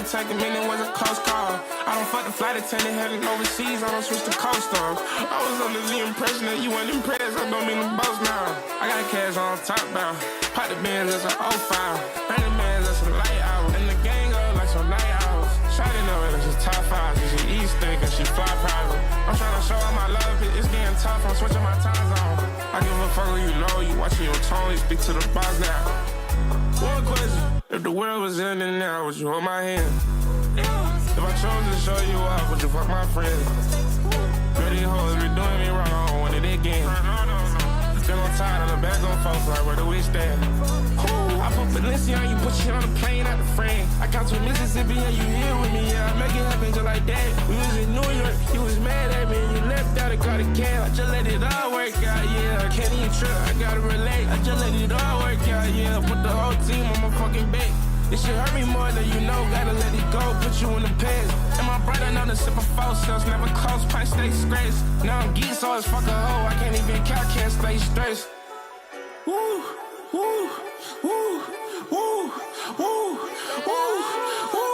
take a minute, was a close call. I don't fuck the flight attendant, heading overseas, I don't switch the coast on. I was under the impression that you weren't impressed, I don't mean to boast now. I got cash on top down, pop the Benz, that's an 05. Bring the man, that's a light hour, and the gang up like some night owls. Shawty know it, she's top 5, she eat steak and she fly private. I'm trying to show all my love, it's getting tough, I'm switching my time zone. I give a fuck who you know, you watching your tone, you speak to the boss now. One question, if the world was ending now, would you hold my hand? If I chose to show you off, would you fuck my friend? Girl, these hoes be doing me wrong, I don't want it again. Still on tired of the back on folks, like where do we stand? I put Valencia on you, put shit on the plane out the frame. I got to Mississippi and you here with me, yeah, I make it happen just like that. We was in New York, you was mad at me, and you left out and got a cab. I just let it all work out, yeah, I can't even trip, I gotta relate. I just let it all work out, yeah, put the whole team on my fucking back. This shit hurt me more than you know, gotta let it go, put you in the past. And my brother know the sip of false cells, never close, punch, stay scratched. Now I'm geek, so it's fuck a hoe, I can't even count, can't stay stressed. Woo, woo, woo, woo, woo, woo, woo.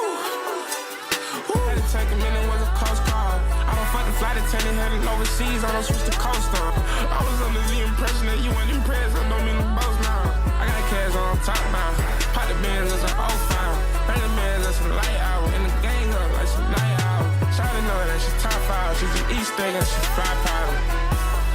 Had to take a minute, was a close call. I don't fuck the flight attendant, heading overseas, I don't switch the coast on. I was under the impression that you weren't impressed, I don't mean to boast now. I got cash on top now. Pop the Benz, that's an 05. Bring the man, that's a light hour. And the gang up like some night owl. Shawty know that she's top 5. She's an east thing and she fly powder.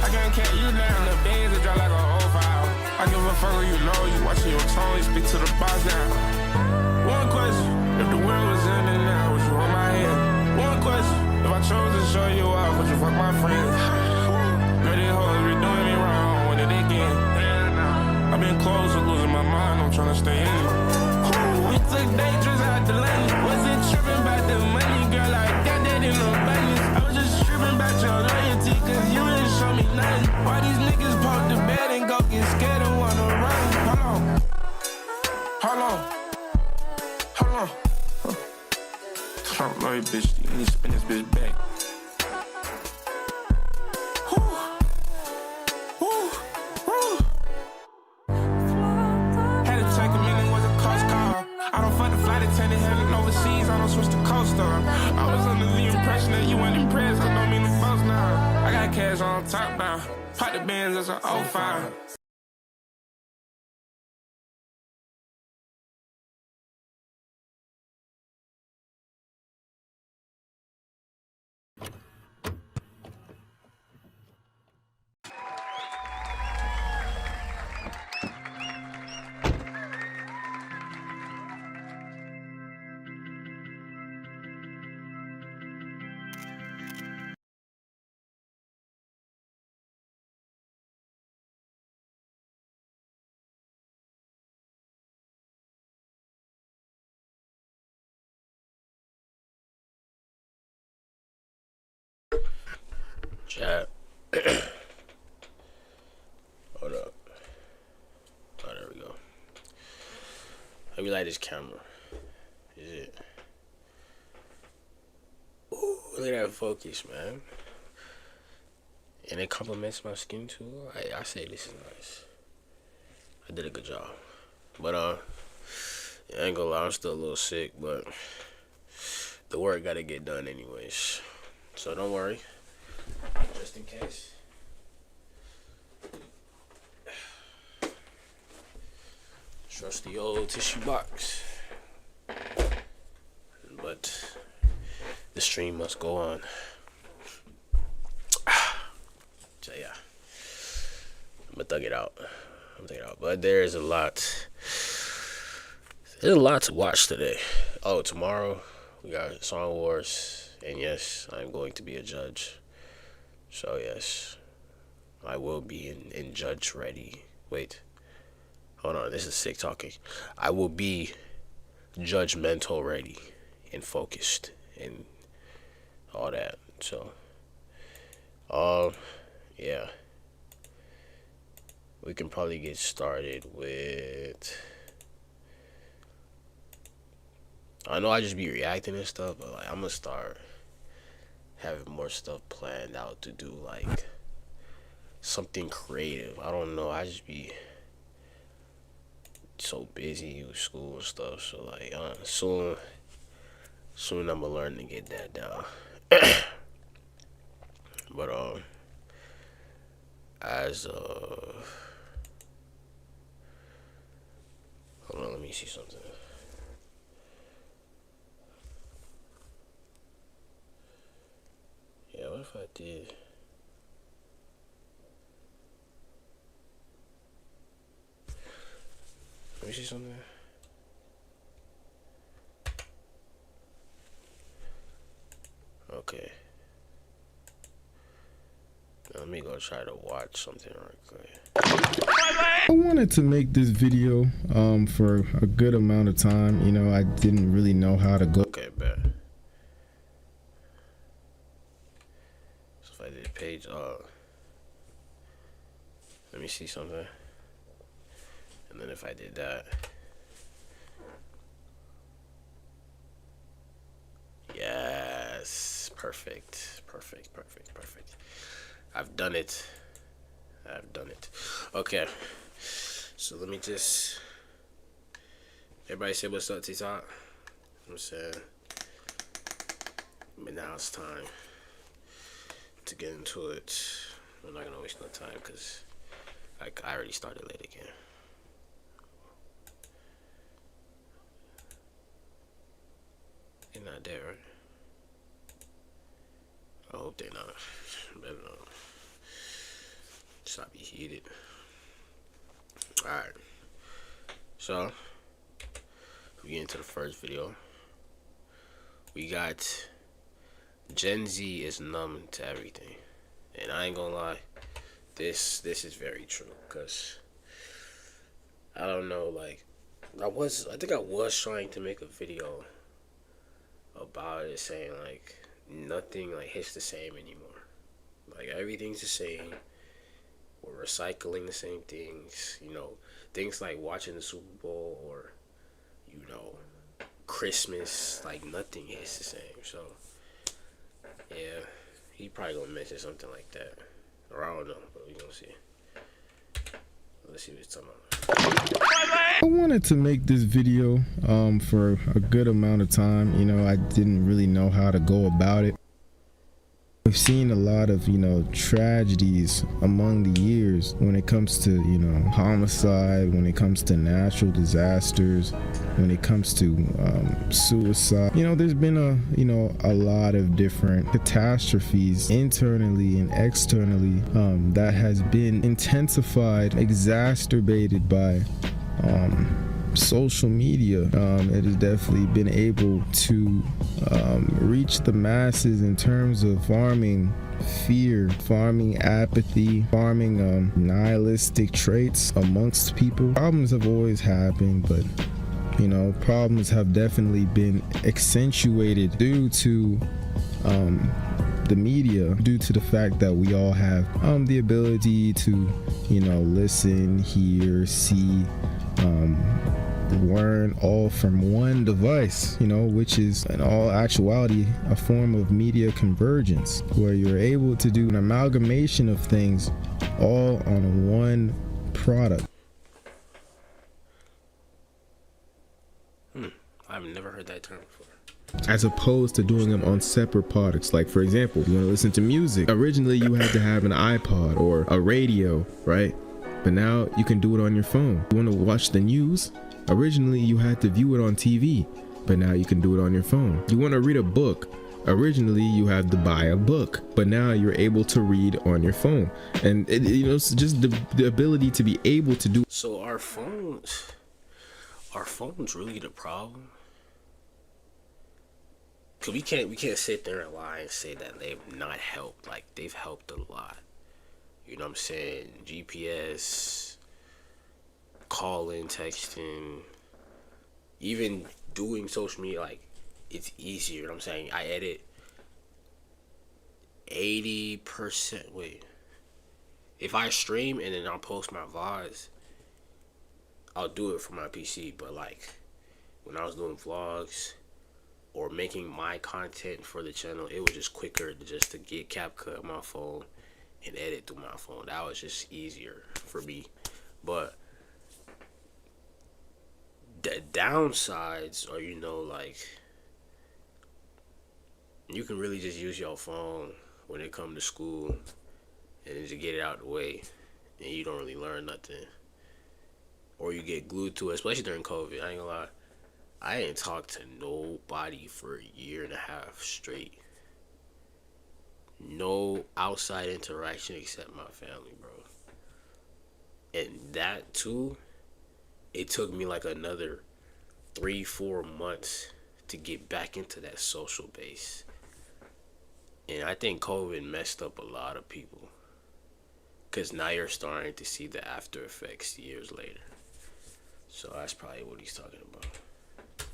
I can't cat you down. The Benz that drop like a 05. I give a fuck who you know. You watching your tone, you speak to the boss now. One question, if the world was ending now, would you hold my hand? One question, if I chose to show you off, would you fuck my friends? Girl, these hoes be doing me wrong, when it again? I've been close to losing my mind, I'm tryna stay in it. We took day trips out to London. Wasn't tripping about the money, girl, I got that in abundance. I was just tripping about your loyalty, cause you didn't show me nothing. Why these niggas poke the bed and go get scared and wanna run? Hold on. Trump lawyer bitch, you need to spin this bitch back. Overseas, I don't switch the coast on. I was under the impression that you weren't impressed, I don't mean to boast now. I got cash on top now. Pop the Benz, that's an 05. Chat. Hold up. Oh, there we go. Let me light this camera. Is it? Ooh, look at that focus, man. And it complements my skin too. I say this is nice. I did a good job. But I ain't gonna lie, I'm still a little sick, but the work gotta get done anyways. So don't worry. Just in case. Trust the old tissue box. But the stream must go on. So yeah. I'm gonna thug it out. But there's a lot. There's a lot to watch today. Oh, tomorrow we got Song Wars. And yes, I'm going to be a judge. So yes, I will be in judge ready. Wait, hold on, this is sick talking. I will be judgmental ready and focused and all that. So, yeah, we can probably get started with. I know I just be reacting and stuff, but like I'm gonna start having more stuff planned out to do, like something creative. I don't know, I just be so busy with school and stuff, so like soon soon I'm gonna learn to get that down. But as hold on, let me see something. Yeah, what if I did? Let me see something. Okay. Let me go try to watch something real quick. I wanted to make this video for a good amount of time. You know, I didn't really know how to go. Okay, bet. So if I did page, let me see something. And then if I did that, yes, perfect. I've done it. Okay, so let me just, everybody say what's up, TikTok. I'm saying, but now it's time to get into it. I'm not gonna waste no time because I already started late again. They're not dead, right? I hope they're not. Better not. Stop be heated. Alright. So, we get into the first video. We got Gen Z is numb to everything. And I ain't gonna lie, this is very true. Cause I don't know, like I think I was trying to make a video about it, saying like nothing like hits the same anymore. Like everything's the same. We're recycling the same things, you know, things like watching the Super Bowl or, you know, Christmas, like nothing hits the same. So yeah, he probably gonna mention something like that, or I don't know, but we gonna see. Let's see what he's talking about. I wanted to make this video for a good amount of time. You know, I didn't really know how to go about it. We've seen a lot of, you know, tragedies among the years when it comes to, you know, homicide, when it comes to natural disasters, when it comes to suicide. You know, there's been a lot of different catastrophes internally and externally that has been intensified, exacerbated by social media. It has definitely been able to reach the masses in terms of farming fear, farming apathy, farming nihilistic traits amongst people. Problems have always happened, but you know, problems have definitely been accentuated due to the media, due to the fact that we all have the ability to, you know, listen, hear, see, learn all from one device, you know, which is in all actuality a form of media convergence, where you're able to do an amalgamation of things all on one product. I've never heard that term before. As opposed to doing them on separate products. Like, for example, you want to listen to music. Originally, you had to have an iPod or a radio, right? But now you can do it on your phone. You want to watch the news? Originally, you had to view it on TV, but now you can do it on your phone. You want to read a book? Originally, you had to buy a book, but now you're able to read on your phone. And you know, it's just the ability to be able to do. So are phones really the problem? Cause we can't sit there and lie and say that they've not helped. Like, they've helped a lot. You know what I'm saying? GPS, calling, texting, even doing social media, like, it's easier. You know what I'm saying? I edit 80%. Wait. If I stream and then I'll post my VODs, I'll do it from my PC. But, like, when I was doing vlogs or making my content for the channel, it was just quicker to get CapCut on my phone and edit through my phone. That was just easier for me. But the downsides are, you know, like, You can really just use your phone when it comes to school and just get it out of the way, and you don't really learn nothing. Or you get glued to it, especially during COVID. I ain't gonna lie. I ain't talked to nobody for a year and a half straight. No outside interaction except my family, bro. And that too, it took me like another 3-4 months to get back into that social base. And I think COVID messed up a lot of people. Because now you're starting to see the after effects years later. So that's probably what he's talking about.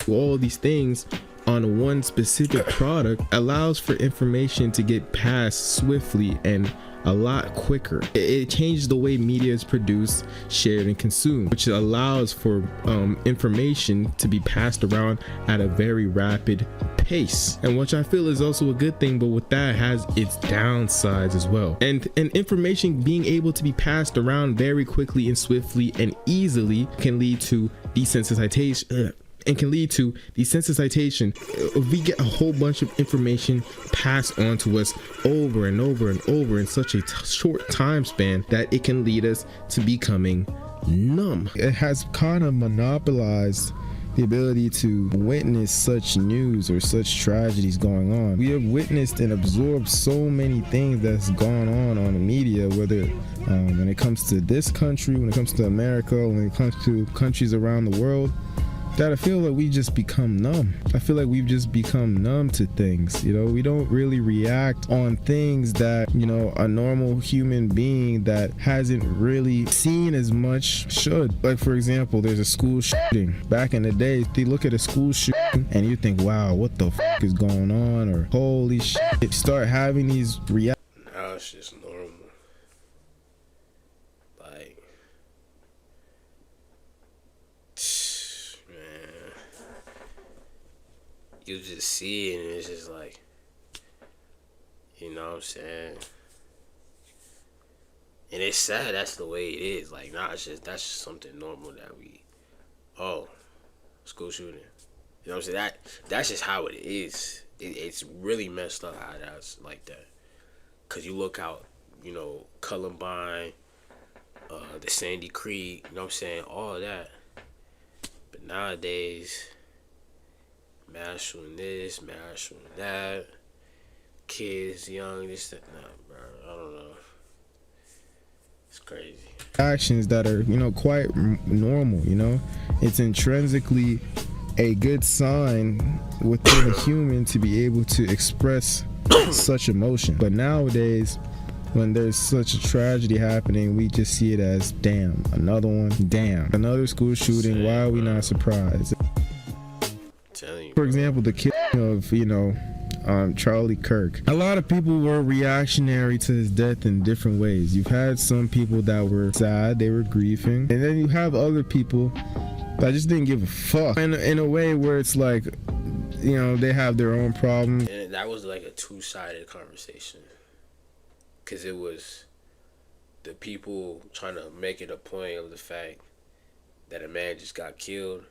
All these things on one specific product allows for information to get passed swiftly and a lot quicker. It changes the way media is produced, shared, and consumed, which allows for information to be passed around at a very rapid pace, and which I feel is also a good thing, but with that has its downsides as well. And information being able to be passed around very quickly and swiftly and easily can lead to desensitization. We get a whole bunch of information passed on to us over and over and over in such a short time span that it can lead us to becoming numb. It has kind of monopolized the ability to witness such news or such tragedies going on. We have witnessed and absorbed so many things that's gone on the media, whether when it comes to this country, when it comes to America, when it comes to countries around the world, that I feel like we just become numb. I feel like we've just become numb to things. You know, we don't really react on things that, you know, a normal human being that hasn't really seen as much should. Like, for example, there's a school shooting. Back in the day, they look at a school shooting and you think, wow, what the f is going on? Or holy shit. Start having these reactions. Now it's just normal. Like, you just see it and it's just like, you know what I'm saying? And it's sad that's the way it is. Like, nah, that's just something normal that we, school shooting. You know what I'm saying? That's just how it is. It's really messed up how that's like that. Cause you look out, you know, Columbine, the Sandy Creek, you know what I'm saying? All that. But nowadays, mass shooting this, mass shooting that, kids young, this, that, nah, bro, I don't know. It's crazy. Actions that are, you know, quite normal, you know? It's intrinsically a good sign within a human to be able to express such emotion. But nowadays, when there's such a tragedy happening, we just see it as, damn, another one, damn, another school shooting, why are we not surprised? For example, the killing of, you know, Charlie Kirk. A lot of people were reactionary to his death in different ways. You've had some people that were sad, they were grieving, and then you have other people that just didn't give a fuck. In a way where it's like, you know, they have their own problems. And that was like a two-sided conversation. Because it was the people trying to make it a point of the fact that a man just got killed.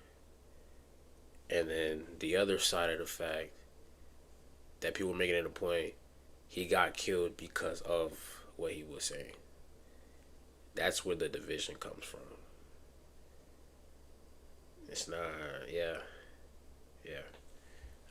And then the other side of the fact that people were making it a point, he got killed because of what he was saying. That's where the division comes from. It's not, yeah.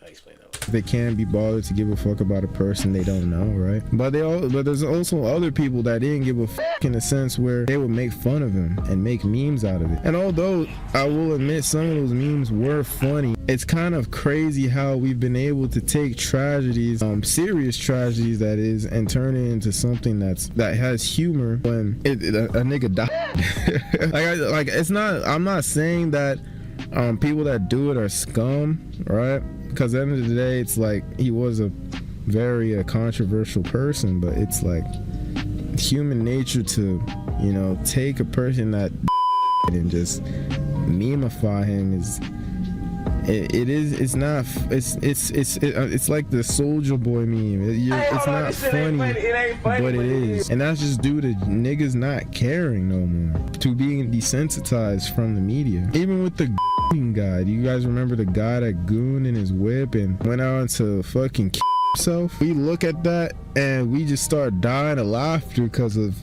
I explain that one. They can't be bothered to give a fuck about a person they don't know, right? But there's also other people that didn't give a fuck in a sense where they would make fun of him and make memes out of it. And although I will admit some of those memes were funny, it's kind of crazy how we've been able to take tragedies, serious tragedies that is, and turn it into something that has humor when a nigga died. It's not. I'm not saying that people that do it are scum, right? Because at the end of the day, it's like he was a very controversial person, but it's like human nature to, you know, take a person that and just memify him is. It's like the Soldier Boy meme. It's not funny, but it is, and that's just due to niggas not caring no more, to being desensitized from the media. Even with the guy, do you guys remember the guy that gooned in his whip and went on to fucking self, we look at that and we just start dying of laughter because of,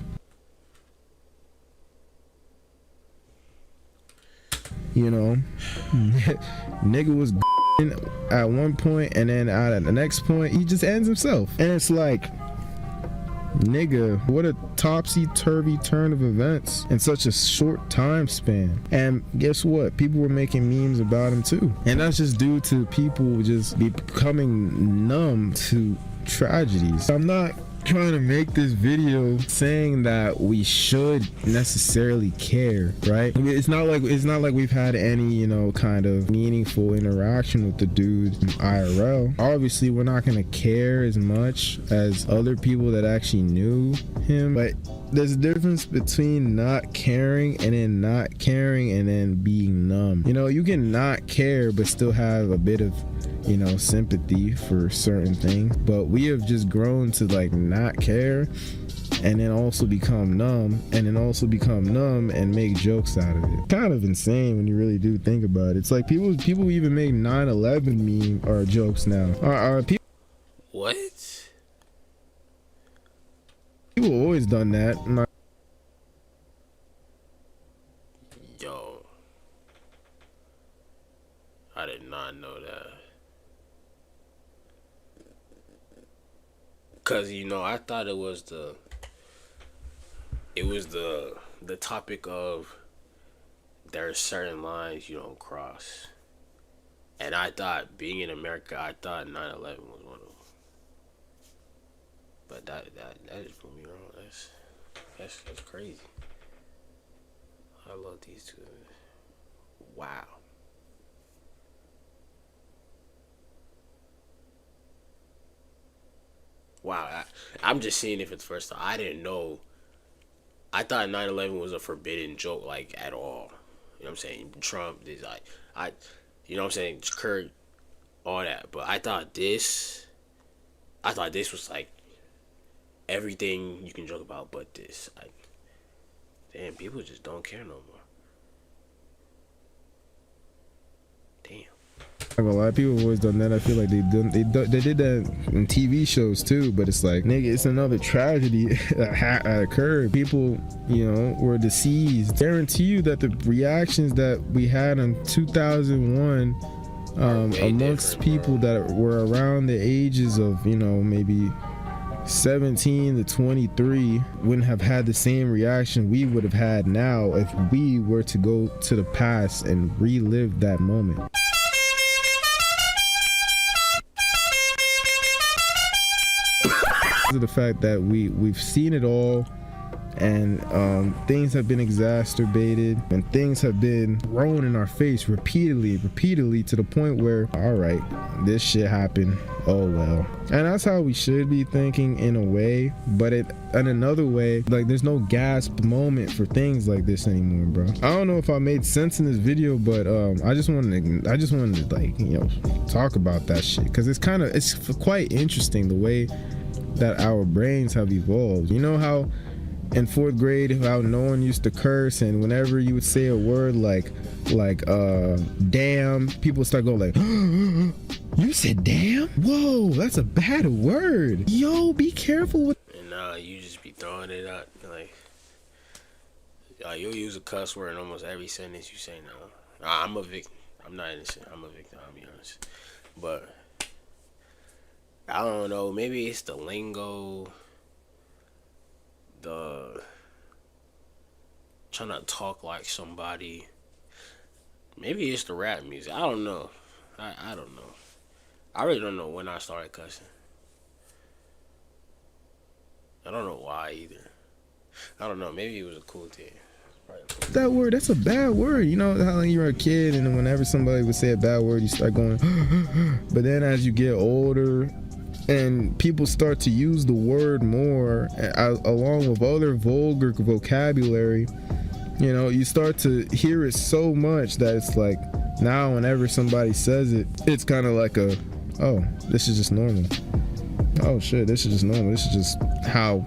you know, nigga was at one point, and then at the next point he just ends himself. And it's like, nigga, what a topsy-turvy turn of events in such a short time span. And guess what? People were making memes about him too. And that's just due to people just becoming numb to tragedies. I'm not trying to make this video saying that we should necessarily care, right? It's not like we've had any, you know, kind of meaningful interaction with the dude IRL. Obviously we're not gonna care as much as other people that actually knew him, but there's a difference between not caring and then not caring and then being numb. You know, you can not care but still have a bit of, you know, sympathy for certain things, but we have just grown to like not care and then also become numb and make jokes out of it. Kind of insane when you really do think about it. It's like people even make 9/11 meme or jokes now. Are people? What? People always done that. Yo, I did not know that. Cause you know, I thought it was the topic of there are certain lines you don't cross, and I thought being in America, I thought 9/11 was one of them. But that just put me wrong. That's crazy. I love these two. Wow. Wow, I'm just seeing it for the first time. I didn't know. I thought 9/11 was a forbidden joke, like, at all. You know what I'm saying? Trump is like, you know what I'm saying? Kirk, all that. But I thought this was like everything you can joke about, but this. Damn, people just don't care no more. Damn. A lot of people have always done that. I feel like they did that in TV shows too, but it's like, nigga, it's another tragedy that occurred. People, you know, were deceased. Guarantee you that the reactions that we had in 2001 amongst people that were around the ages of, you know, maybe 17 to 23 wouldn't have had the same reaction we would have had now if we were to go to the past and relive that moment. The fact that we've seen it all, and things have been exacerbated and things have been thrown in our face repeatedly to the point where, all right, this shit happened, oh well. And that's how we should be thinking in a way, but in another way, like, there's no gasp moment for things like this anymore, bro. I don't know if I made sense in this video, but I just wanted to like, you know, talk about that shit, because it's quite interesting the way that our brains have evolved. You know how in 4th grade, how no one used to curse, and whenever you would say a word like damn, people start going like, you said damn? Whoa, that's a bad word. Yo, be careful with. And you just be throwing it out like, you'll use a cuss word in almost every sentence you say now. I'm a victim. I'm not innocent. I'm a victim, I'll be honest. But I don't know, maybe it's the lingo, the trying to talk like somebody. Maybe it's the rap music. I don't know. I don't know. I really don't know when I started cussing. I don't know why either. I don't know. Maybe it was a cool thing. That word, that's a bad word. You know how you're a kid and whenever somebody would say a bad word, you start going, but then as you get older and people start to use the word more along with other vulgar vocabulary, you know, you start to hear it so much that it's like, now whenever somebody says it, it's kind of like a, oh, this is just normal. Oh shit, this is just normal. This is just how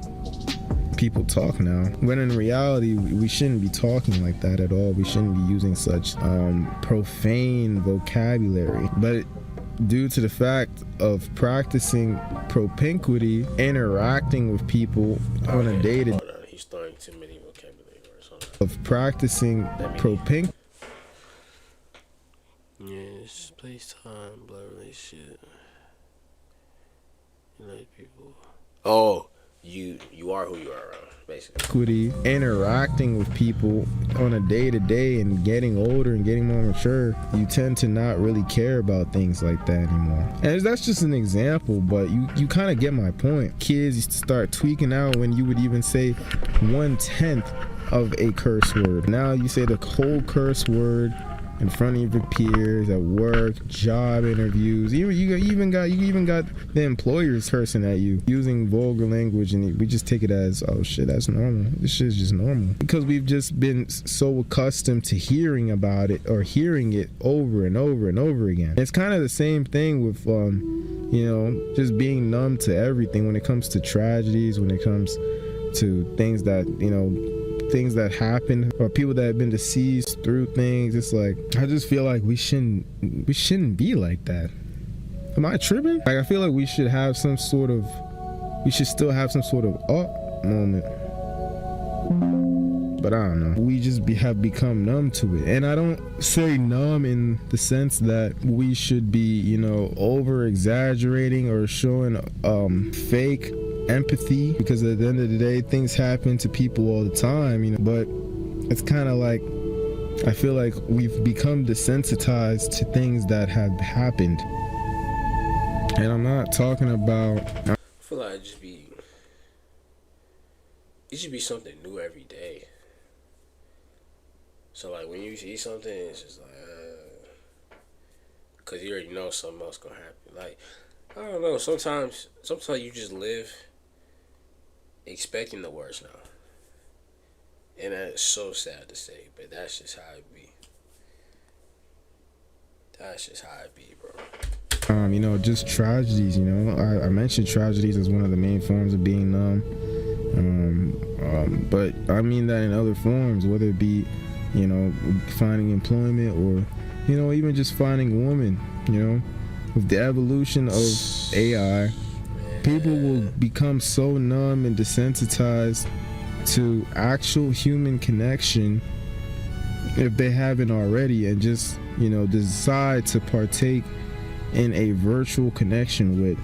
people talk now. When in reality, we shouldn't be talking like that at all. We shouldn't be using such profane vocabulary. But due to the fact of practicing propinquity, interacting with people on a day to Hold on, he's throwing too many vocabulary words. of practicing propinquity. Yes, place, time, blood relationship. You like people. Oh, you are who you are around, basically. Interacting with people on a day-to-day and getting older and getting more mature, you tend to not really care about things like that anymore. And that's just an example, but you kind of get my point. Kids used to start tweaking out when you would even say 1/10 of a curse word. Now you say the whole curse word in front of your peers at work, job interviews. You even got the employers cursing at you using vulgar language, and we just take it as, oh shit, that's normal. This shit's just normal because we've just been so accustomed to hearing about it or hearing it over and over and over again. It's kind of the same thing with just being numb to everything when it comes to tragedies, when it comes to things that things that happen or people that have been deceased through things. It's like, I just feel like we shouldn't be like that. Am I tripping? Like, I feel like we should still have some sort of moment. But I don't know. We just have become numb to it. And I don't say numb in the sense that we should be, over exaggerating or showing fake empathy, because at the end of the day, things happen to people all the time, but it's kind of like, I feel like we've become desensitized to things that have happened. And I'm not talking about, I feel like it should be something new every day. So like when you see something, it's just like, cause you already know something else gonna happen. Like, I don't know, sometimes you just live expecting the worst now. And that's so sad to say, but that's just how it be. Bro. Just tragedies, I mentioned tragedies as one of the main forms of being numb. But I mean that in other forms, whether it be, finding employment or, even just finding a woman, with the evolution of AI, people will become so numb and desensitized to actual human connection if they haven't already, and just, decide to partake in a virtual connection with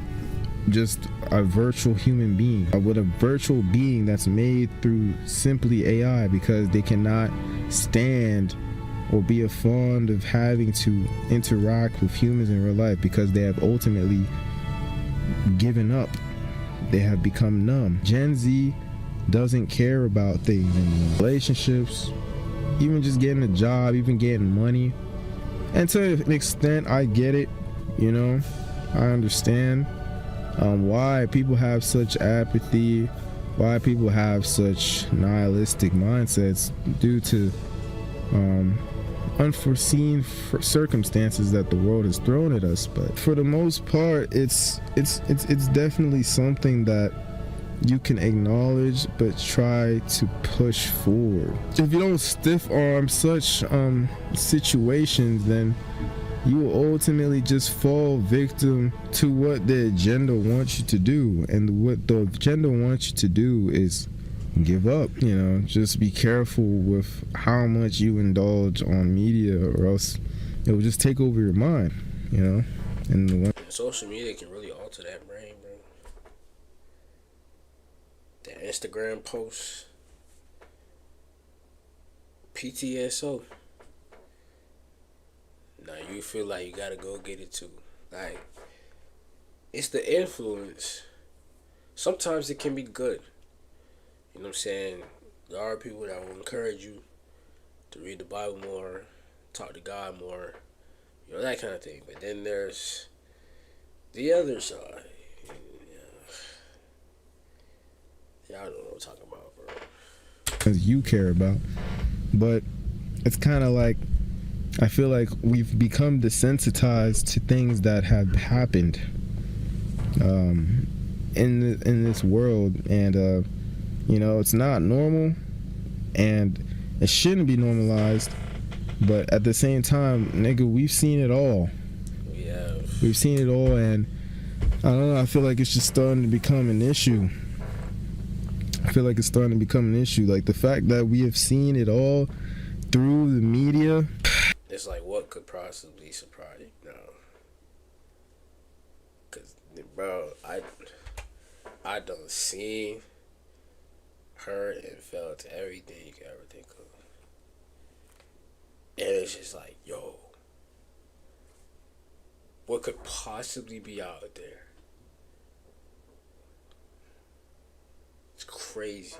just a virtual human being, with a virtual being that's made through simply AI, because they cannot stand or be fond of having to interact with humans in real life, because they have ultimately given up. They have become numb. Gen Z doesn't care about things anymore. Relationships, even just getting a job, even getting money. And to an extent, I get it, I understand why people have such apathy, why people have such nihilistic mindsets due to unforeseen circumstances that the world has thrown at us. But for the most part, it's definitely something that you can acknowledge but try to push forward. If you don't stiff arm such situations, then you will ultimately just fall victim to what the agenda wants you to do. And what the agenda wants you to do is give up. Just be careful with how much you indulge on media, or else it will just take over your mind, And social media can really alter that brain, bro. That Instagram post, PTSO. Now you feel like you gotta go get it too. Like, it's the influence. Sometimes it can be good. You know what I'm saying? There are people that will encourage you to read the Bible more, talk to God more, that kind of thing. But then there's the other side. Y'all don't know what I'm talking about, bro. Because you care about. But it's kind of like, I feel like we've become desensitized to things that have happened in this world, and it's not normal, and it shouldn't be normalized. But at the same time, nigga, we've seen it all. We have. We've seen it all, and I don't know, I feel like it's just starting to become an issue. I feel like it's starting to become an issue. Like the fact that we have seen it all through the media. It's like, what could possibly surprise you? No. Cause, bro, I done seen, heard, and felt everything you could ever think of. And it's just like, yo, what could possibly be out there? It's crazy.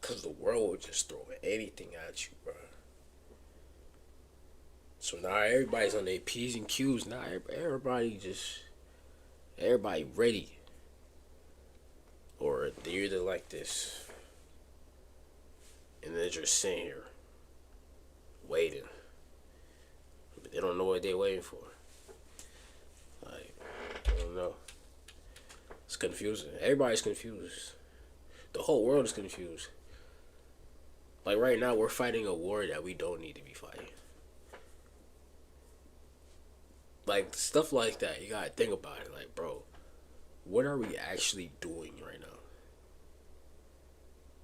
Because the world will just throw anything at you, bro. So now everybody's on their P's and Q's. Now everybody ready. Or they're either like this. And they're just sitting here waiting. But they don't know what they're waiting for. Like, I don't know. It's confusing. Everybody's confused. The whole world is confused. Like right now, we're fighting a war that we don't need to be fighting. Like stuff like that, you gotta think about it. Like, bro, what are we actually doing right now?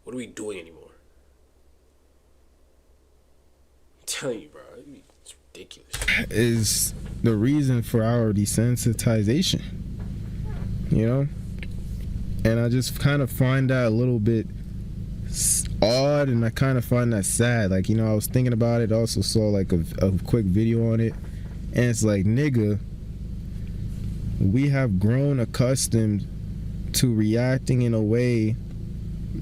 What are we doing anymore? I'm telling you, bro, it's ridiculous. Is the reason for our desensitization, you know? And I just kind of find that a little bit odd, and I kind of find that sad. Like, you know, I was thinking about it, also saw like a quick video on it, and it's like, nigga, we have grown accustomed to reacting in a way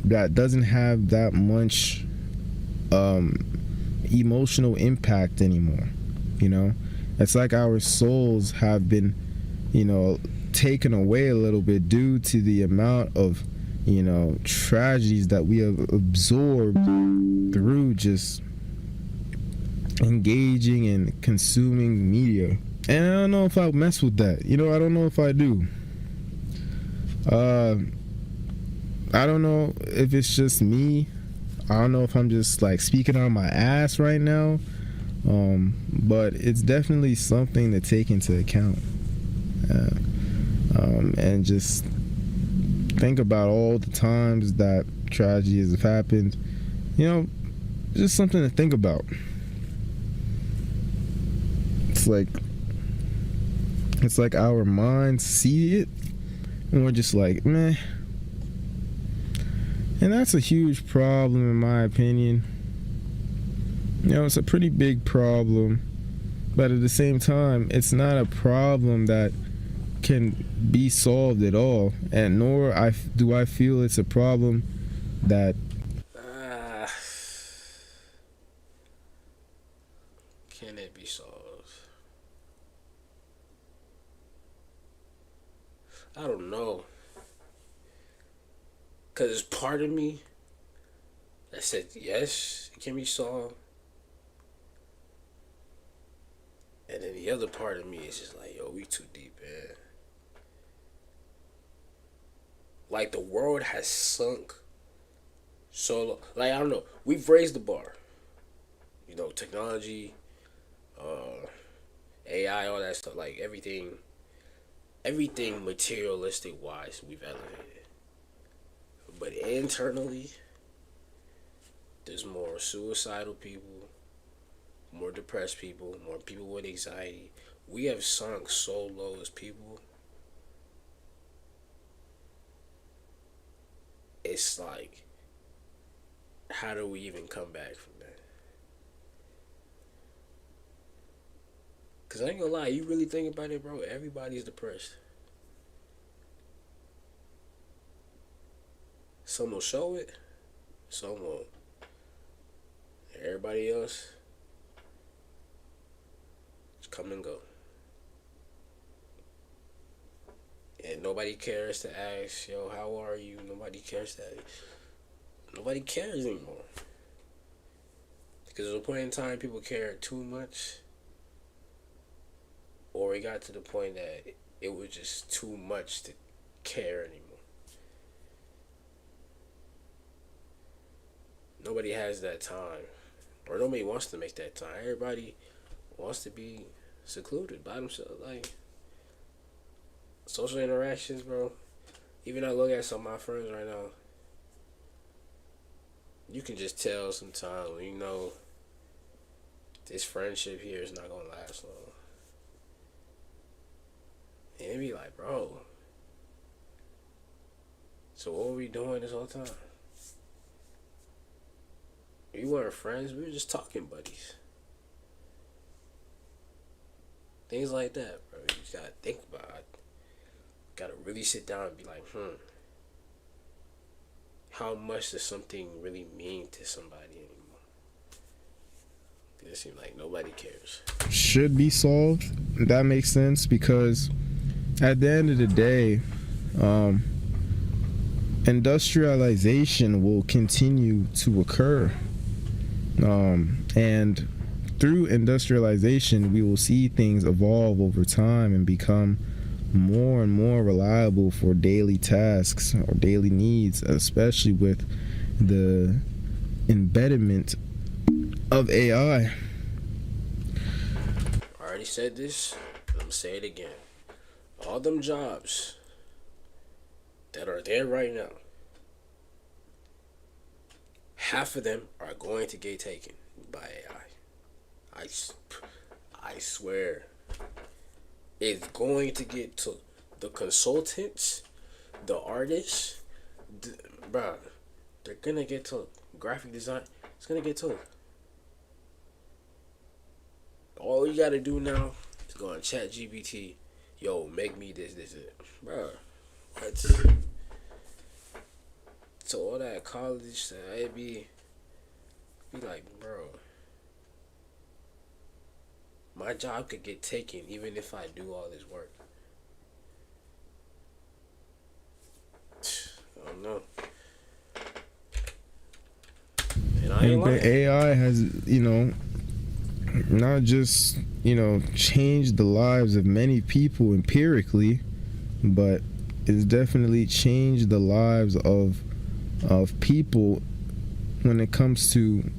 that doesn't have that much emotional impact anymore. You know, it's like our souls have been, you know, taken away a little bit due to the amount of, you know, tragedies that we have absorbed through just engaging and consuming media. And I don't know if I mess with that. You know, I don't know if I do. I don't know if it's just me. I don't know if I'm just like speaking on my ass right now. But it's definitely something to take into account. And just think about all the times that tragedies have happened. You know, just something to think about. It's like our minds see it and we're just like, meh. And that's a huge problem in my opinion. You know, it's a pretty big problem, but at the same time, it's not a problem that can be solved at all, and nor do I feel it's a problem that can it be solved? I don't know, cause there's part of me that said yes, it can be solved, and then the other part of me is just like, yo, we too deep, man. Like, the world has sunk so low. Like, I don't know. We've raised the bar. You know, technology, AI, all that stuff. Like, everything materialistic wise, we've elevated. But internally, there's more suicidal people, more depressed people, more people with anxiety. We have sunk so low as people. It's like, how do we even come back from that? Cause I ain't gonna lie, you really think about it, bro, everybody's depressed. Some will show it, some won't. Everybody else just come and go. And nobody cares to ask, yo, how are you? Nobody cares anymore. Because at a point in time, people cared too much. Or it got to the point that it was just too much to care anymore. Nobody has that time. Or nobody wants to make that time. Everybody wants to be secluded by themselves. Like, social interactions, bro. Even I look at some of my friends right now, you can just tell sometimes when you know this friendship here is not gonna last long. And it be like, bro, so what were we doing this whole time? We weren't friends, we were just talking buddies. Things like that, bro. You just gotta think about it. Gotta really sit down and be like, how much does something really mean to somebody anymore? It seems like nobody cares. Should be solved. That makes sense, because at the end of the day, industrialization will continue to occur. And through industrialization, we will see things evolve over time and become more and more reliable for daily tasks or daily needs, especially with the embedment of AI. I already said this, I'm gonna say it again. All them jobs that are there right now, half of them are going to get taken by AI. I swear. It's going to get took. The consultants, the artists, bruh, they're gonna get took. Graphic design, it's gonna get took. All you gotta do now is go on ChatGPT. Yo, make me this, bruh. What? So all that college, I'd be like, bro, my job could get taken even if I do all this work. I don't know. And I ain't lying. AI has, not just, changed the lives of many people empirically, but it's definitely changed the lives of people when it comes to,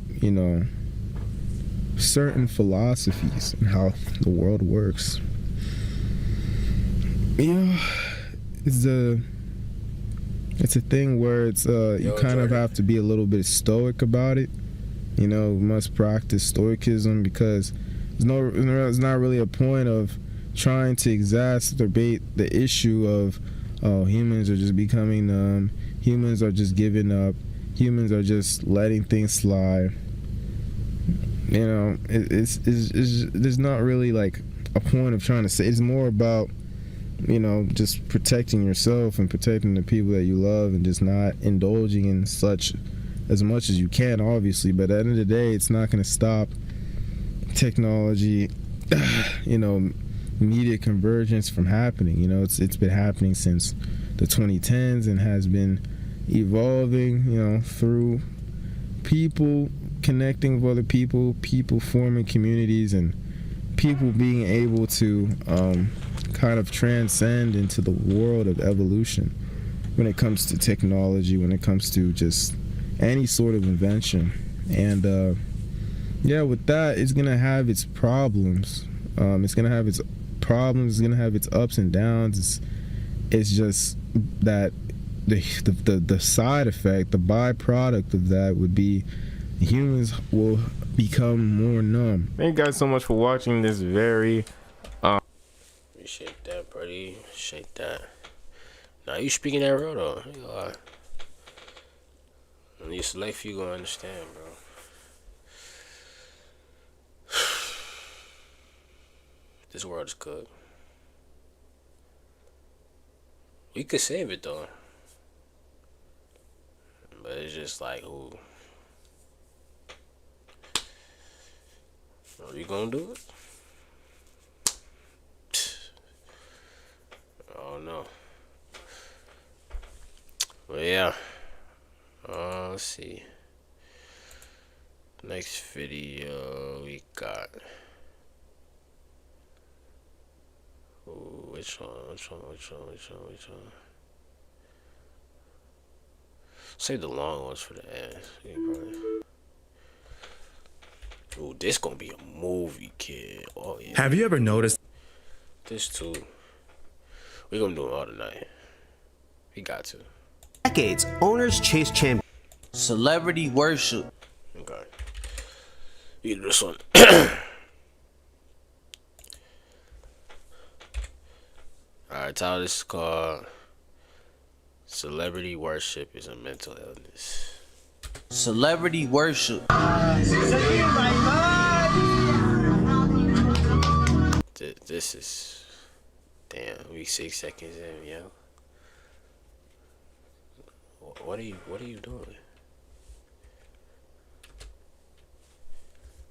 certain philosophies and how the world works. It's a thing where it's you kind of have to be a little bit stoic about it. We must practice stoicism, because there's not really a point of trying to exacerbate the issue of, humans are just becoming numb, humans are just giving up, humans are just letting things slide. It's there's not really like a point of trying to say. It's more about, just protecting yourself and protecting the people that you love, and just not indulging in such as much as you can, obviously. But at the end of the day, it's not going to stop technology, media convergence from happening. It's been happening since the 2010s and has been evolving, through people connecting with other people, people forming communities, and people being able to kind of transcend into the world of evolution when it comes to technology, when it comes to just any sort of invention. And with that, it's gonna have its problems. It's gonna have its ups and downs. It's just that the side effect, the byproduct of that would be humans will become more numb. Thank you guys so much for watching this very Appreciate that, buddy. Appreciate that. Now you speaking that real though. When you select, you gonna understand, bro. This world is cooked. We could save it though, but it's just like, who? Are you gonna do it? I don't know. But yeah. Let's see. Next video we got. Ooh, which one? Save the long ones for the end. Ooh, this gonna be a movie, kid. Oh yeah. Have you ever noticed? This too. We gonna do it all tonight. We got to. Decades, owners chase champions. Celebrity worship. Okay. You do this one. Alright, title this is called Celebrity Worship is a Mental Illness. Celebrity worship. This is damn. We 6 seconds in, yo. What are you doing?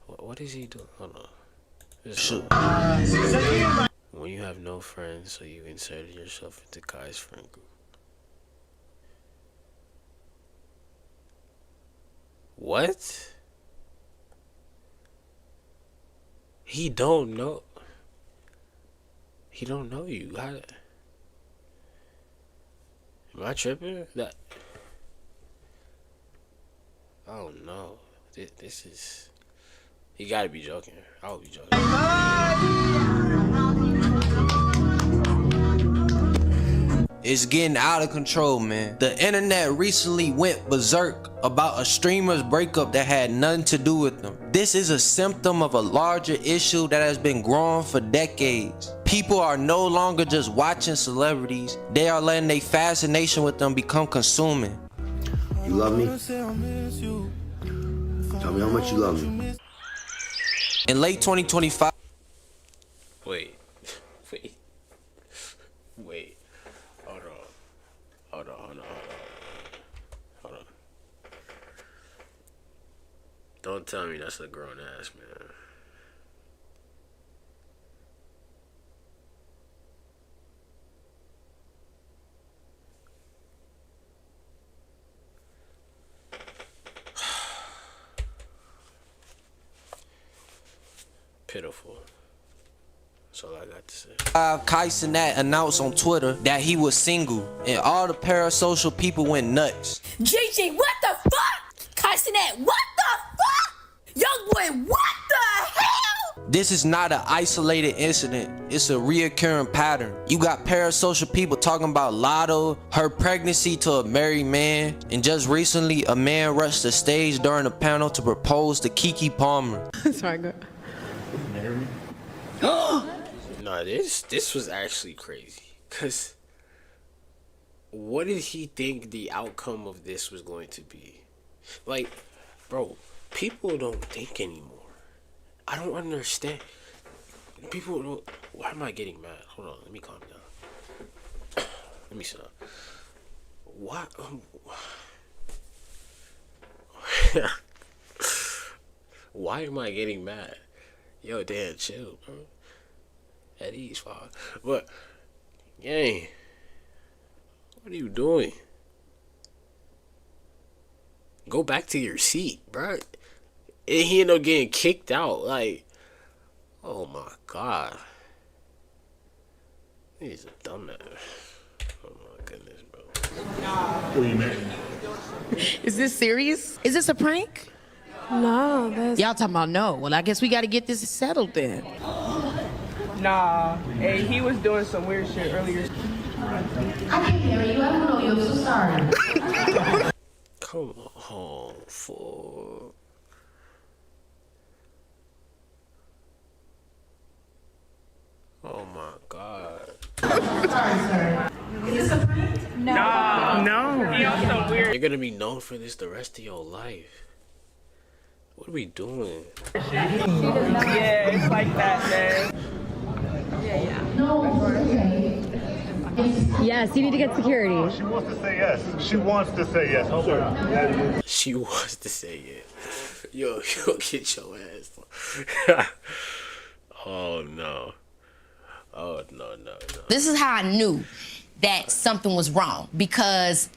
What is he doing? Hold on. When you have no friends, so you inserted yourself into Kai's friend group. What? He don't know. He don't know you. Am I tripping? That. Oh no. This is. He gotta be joking. I would be joking. It's getting out of control, man. The internet recently went berserk about a streamer's breakup that had nothing to do with them. This is a symptom of a larger issue that has been growing for decades. People are no longer just watching celebrities. They are letting their fascination with them become consuming. You love me? Tell me how much you love me. In late 2025, Wait. Hold on. Don't tell me that's a grown ass man. Pitiful. That's all I got to say. Kai Cenat announced on Twitter that he was single, and all the parasocial people went nuts. JJ, what the fuck? Kai Cenat, what the fuck? Young boy, what the hell? This is not an isolated incident. It's a reoccurring pattern. You got parasocial people talking about Lotto, her pregnancy to a married man, and just recently a man rushed the stage during a panel to propose to Keke Palmer. Sorry, go. Nah, this was actually crazy. Cause what did he think the outcome of this was going to be? Like, bro, people don't think anymore. I don't understand. People don't. Why am I getting mad? Hold on, let me calm down. Let me sit down. What? Why am I getting mad? Yo, Dan, chill, bro. At ease, father. But, gang, what are you doing? Go back to your seat, bro. And he ended up getting kicked out. Like, oh my god. He's a dumbass. Oh my goodness, bro. What do you mean? Is this serious? Is this a prank? No, that's... Y'all talking about no. Well, I guess we got to get this settled then. Nah, hey, he was doing some weird shit earlier. I can't hear you. I don't know you. I'm so sorry. Come on, fool. Oh my god. Sorry, sir. Is this a prank? No. He on some weird. You're gonna be known for this the rest of your life. What are we doing? Yeah, it's like that, man. No, okay. Yes, you need to get security. She wants to say yes. She wants to say yes. Hold on. She wants to say it. Yo, get your ass. Oh no. Oh no. This is how I knew that something was wrong, because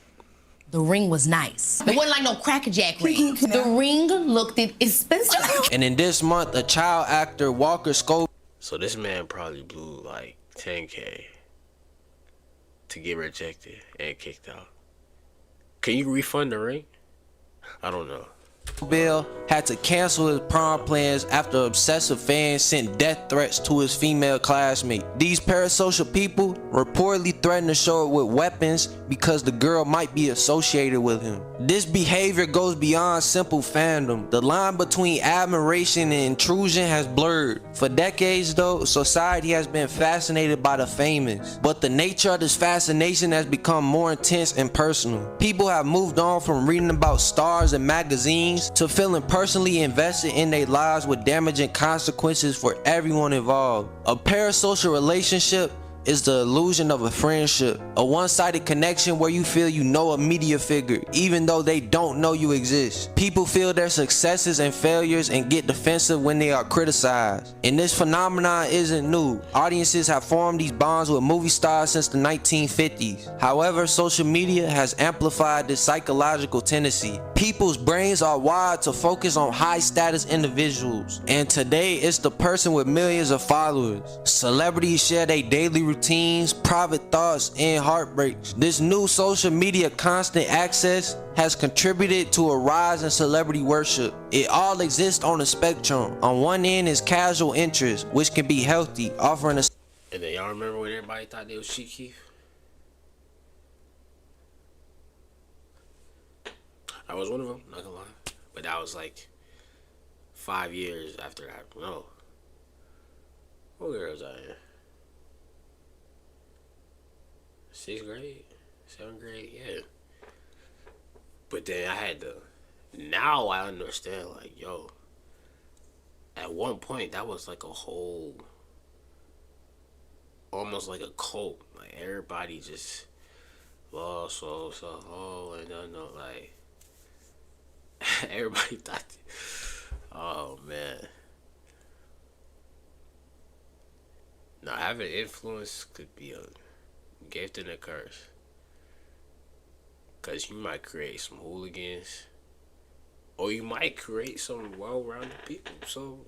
the ring was nice. It wasn't like no Cracker Jack ring. The ring looked expensive. And in this month, a child actor, Walker Scobie. So this man probably blew like 10K to get rejected and kicked out. Can you refund the ring? I don't know. Bill had to cancel his prom plans after obsessive fans sent death threats to his female classmate. These parasocial people reportedly threatened to show up with weapons because the girl might be associated with him. This behavior goes beyond simple fandom. The line between admiration and intrusion has blurred. For decades though, society has been fascinated by the famous, but the nature of this fascination has become more intense and personal. People have moved on from reading about stars and magazines to feeling personally invested in their lives with damaging consequences for everyone involved. A parasocial relationship is the illusion of a friendship, a one-sided connection where you feel you know a media figure even though they don't know you exist. People feel their successes and failures and get defensive when they are criticized. And this phenomenon isn't new. Audiences have formed these bonds with movie stars since the 1950s. However, social media has amplified this psychological tendency. People's brains are wired to focus on high-status individuals, and today it's the person with millions of followers. Celebrities share their daily routines, private thoughts, and heartbreaks. This new social media constant access has contributed to a rise in celebrity worship. It all exists on a spectrum. On one end is casual interest, which can be healthy, offering a... And then y'all remember when everybody thought they was Chief Keef? I was one of them, not gonna lie. But that was like 5 years after that. No. What year was I in? 6th grade? 7th grade? Yeah. But then I had to... Now I understand, like, yo. At one point, that was like a whole... Almost like a cult. Like, everybody just... Well, and no, like... Everybody thought... Oh, man. Now, having influence could be a gift and a curse. Because you might create some hooligans. Or you might create some well-rounded people. So...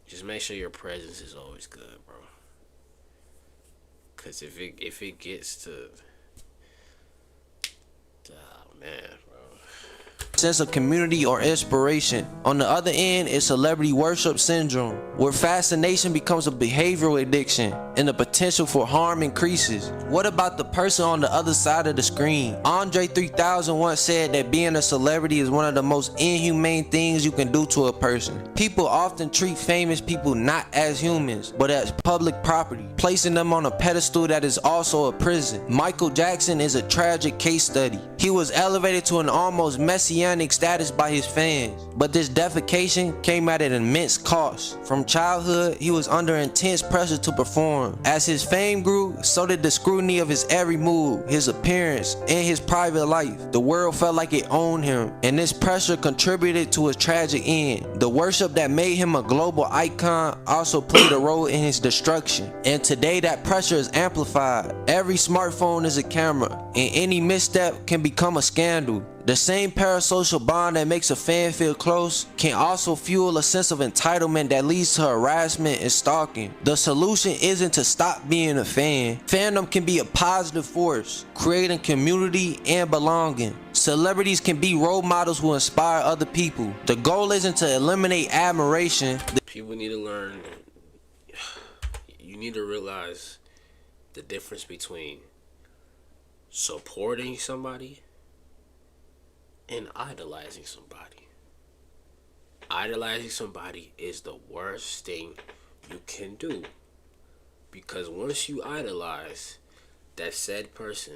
Just make sure your presence is always good, bro. Because if it gets to... Oh, man, bro. sense of community or inspiration. On the other end is celebrity worship syndrome, where fascination becomes a behavioral addiction and the potential for harm increases. What about the person on the other side of the screen? Andre 3000 once said that being a celebrity is one of the most inhumane things you can do to a person. People often treat famous people not as humans, but as public property, placing them on a pedestal that is also a prison. Michael Jackson is a tragic case study. He was elevated to an almost messianic status by his fans, but this deification came at an immense cost. From childhood, he was under intense pressure to perform. As his fame grew, so did the scrutiny of his every move, his appearance, and his private life. The world felt like it owned him, and this pressure contributed to his tragic end. The worship that made him a global icon also played a role in his destruction, and today that pressure is amplified. Every smartphone is a camera, and any misstep can become a scandal. The same parasocial bond that makes a fan feel close can also fuel a sense of entitlement that leads to harassment and stalking. The solution isn't to stop being a fan. Fandom can be a positive force, creating community and belonging. Celebrities can be role models who inspire other people. The goal isn't to eliminate admiration. People need to learn. You need to realize the difference between supporting somebody and idolizing somebody. Idolizing somebody is the worst thing you can do, because once you idolize that said person,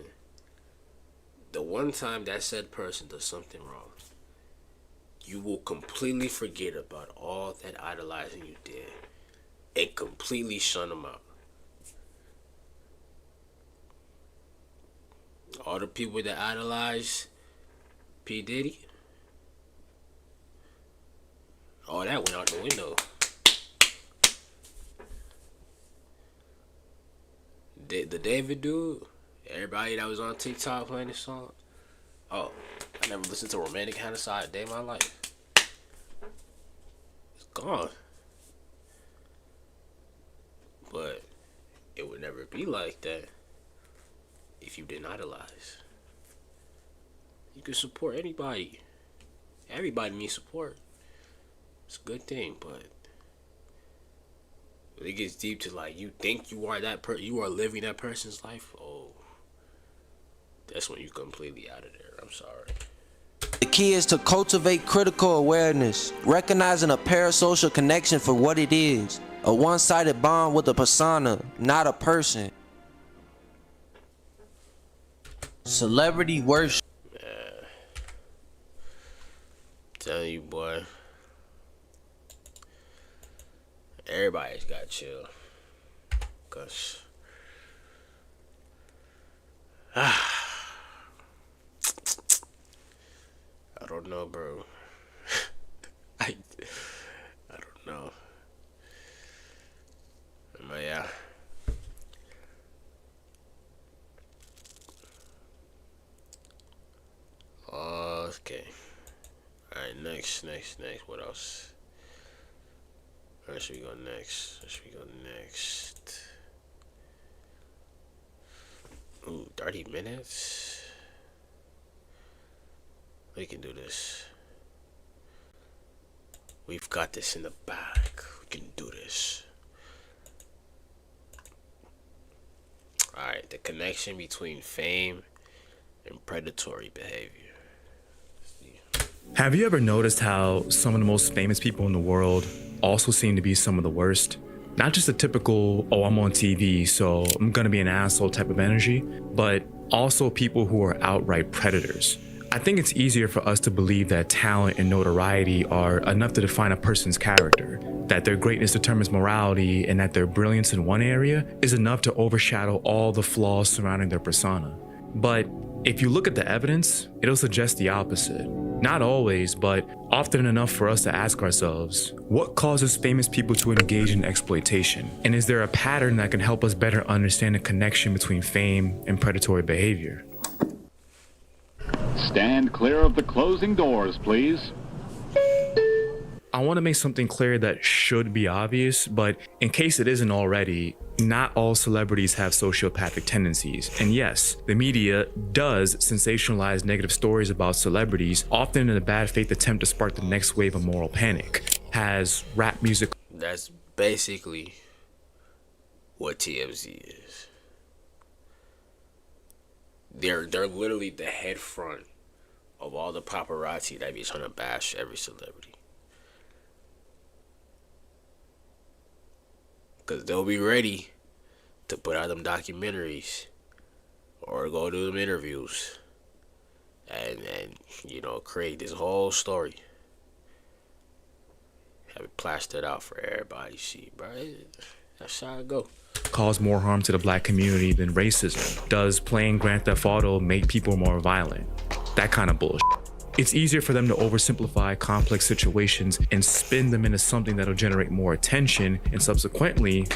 the one time that said person does something wrong, you will completely forget about all that idolizing you did and completely shun them out. All the people that idolize P. Diddy, all that went out the window. The David dude, everybody that was on TikTok playing this song, oh, I never listened to Romantic Homicide a day in my life. It's gone. But it would never be like that if you didn't idolize. You can support anybody. Everybody needs support. It's a good thing, but when it gets deep to like you think you are that you are living that person's life, oh, that's when you're completely out of there. I'm sorry. The key is to cultivate critical awareness, recognizing a parasocial connection for what it is, a one-sided bond with a persona, not a person. Celebrity worship. Man, telling you, boy, everybody's got to chill, cause I don't know, bro. I don't know. But yeah. Okay. Alright, next. What else? Where should we go next? Ooh, 30 minutes? We can do this. We've got this in the bag. We can do this. Alright, the connection between fame and predatory behavior. Have you ever noticed how some of the most famous people in the world also seem to be some of the worst? Not just a typical, oh, I'm on TV, so I'm gonna be an asshole type of energy, but also people who are outright predators. I think it's easier for us to believe that talent and notoriety are enough to define a person's character, that their greatness determines morality, and that their brilliance in one area is enough to overshadow all the flaws surrounding their persona. But if you look at the evidence, it'll suggest the opposite. Not always, but often enough for us to ask ourselves, what causes famous people to engage in exploitation? And is there a pattern that can help us better understand the connection between fame and predatory behavior? Stand clear of the closing doors, please. I want to make something clear that should be obvious, but in case it isn't already, not all celebrities have sociopathic tendencies. And yes, the media does sensationalize negative stories about celebrities, often in a bad faith attempt to spark the next wave of moral panic. Has rap music... That's basically what TMZ is. They're literally the head front of all the paparazzi that be trying to bash every celebrity. Because they'll be ready to put out them documentaries or go do them interviews and you know, create this whole story. Have it plastered out for everybody to see, bro. That's how it go. Cause more harm to the black community than racism. Does playing Grand Theft Auto make people more violent? That kind of bullshit. It's easier for them to oversimplify complex situations and spin them into something that'll generate more attention and subsequently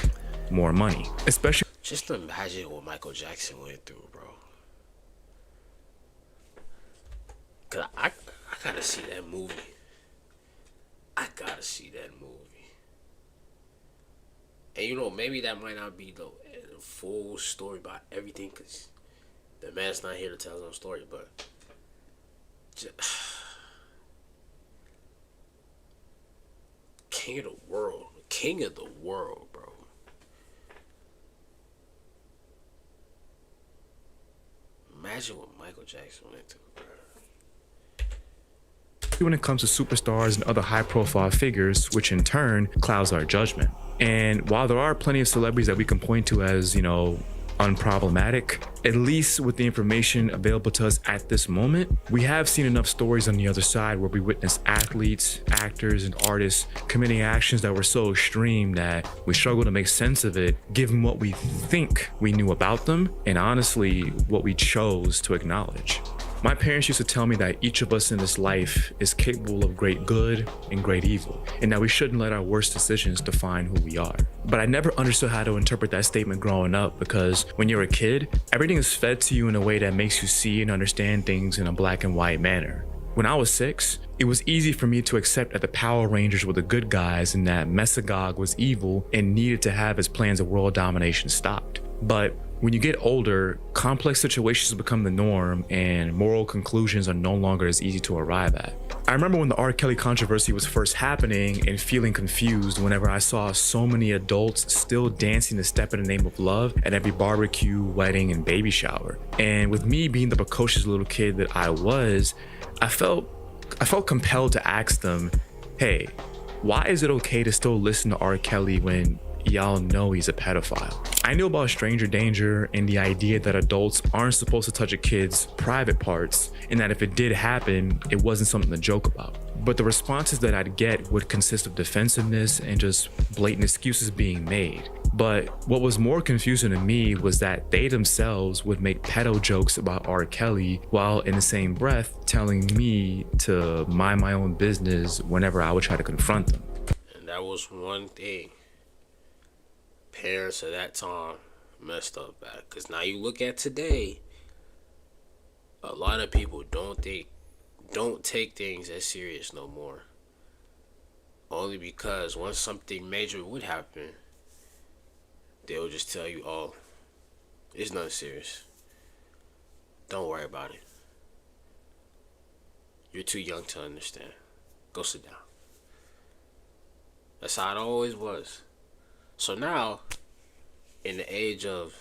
more money. Especially just imagine what Michael Jackson went through, bro. Cause I gotta see that movie. I gotta see that movie. And you know, maybe that might not be the full story about everything, cause the man's not here to tell his own story, but just, king of the world, bro. Imagine what Michael Jackson went through, bro. when it comes to superstars and other high-profile figures, which in turn clouds our judgment. And while there are plenty of celebrities that we can point to as, you know, unproblematic, at least with the information available to us at this moment, we have seen enough stories on the other side where we witness athletes, actors, and artists committing actions that were so extreme that we struggle to make sense of it, given what we think we knew about them, and honestly, what we chose to acknowledge. My parents used to tell me that each of us in this life is capable of great good and great evil, and that we shouldn't let our worst decisions define who we are. But I never understood how to interpret that statement growing up, because when you're a kid, everything is fed to you in a way that makes you see and understand things in a black and white manner. When I was 6, it was easy for me to accept that the Power Rangers were the good guys and that Mesagog was evil and needed to have his plans of world domination stopped. But When you get older, complex situations become the norm and moral conclusions are no longer as easy to arrive at. I remember when the R. Kelly controversy was first happening and feeling confused whenever I saw so many adults still dancing the step in the name of love at every barbecue, wedding, and baby shower. And with me being the precocious little kid that I was, I felt compelled to ask them, hey, why is it okay to still listen to R. Kelly when y'all know he's a pedophile? I knew about stranger danger and the idea that adults aren't supposed to touch a kid's private parts, and that if it did happen, it wasn't something to joke about. But the responses that I'd get would consist of defensiveness and just blatant excuses being made. But what was more confusing to me was that they themselves would make pedo jokes about R. Kelly while in the same breath telling me to mind my own business whenever I would try to confront them. And that was one thing parents at that time messed up at. Because now you look at today, a lot of people don't take things as serious no more. Only because once something major would happen, they'll just tell you, oh, it's nothing serious. Don't worry about it. You're too young to understand. Go sit down. That's how it always was. So now, in the age of,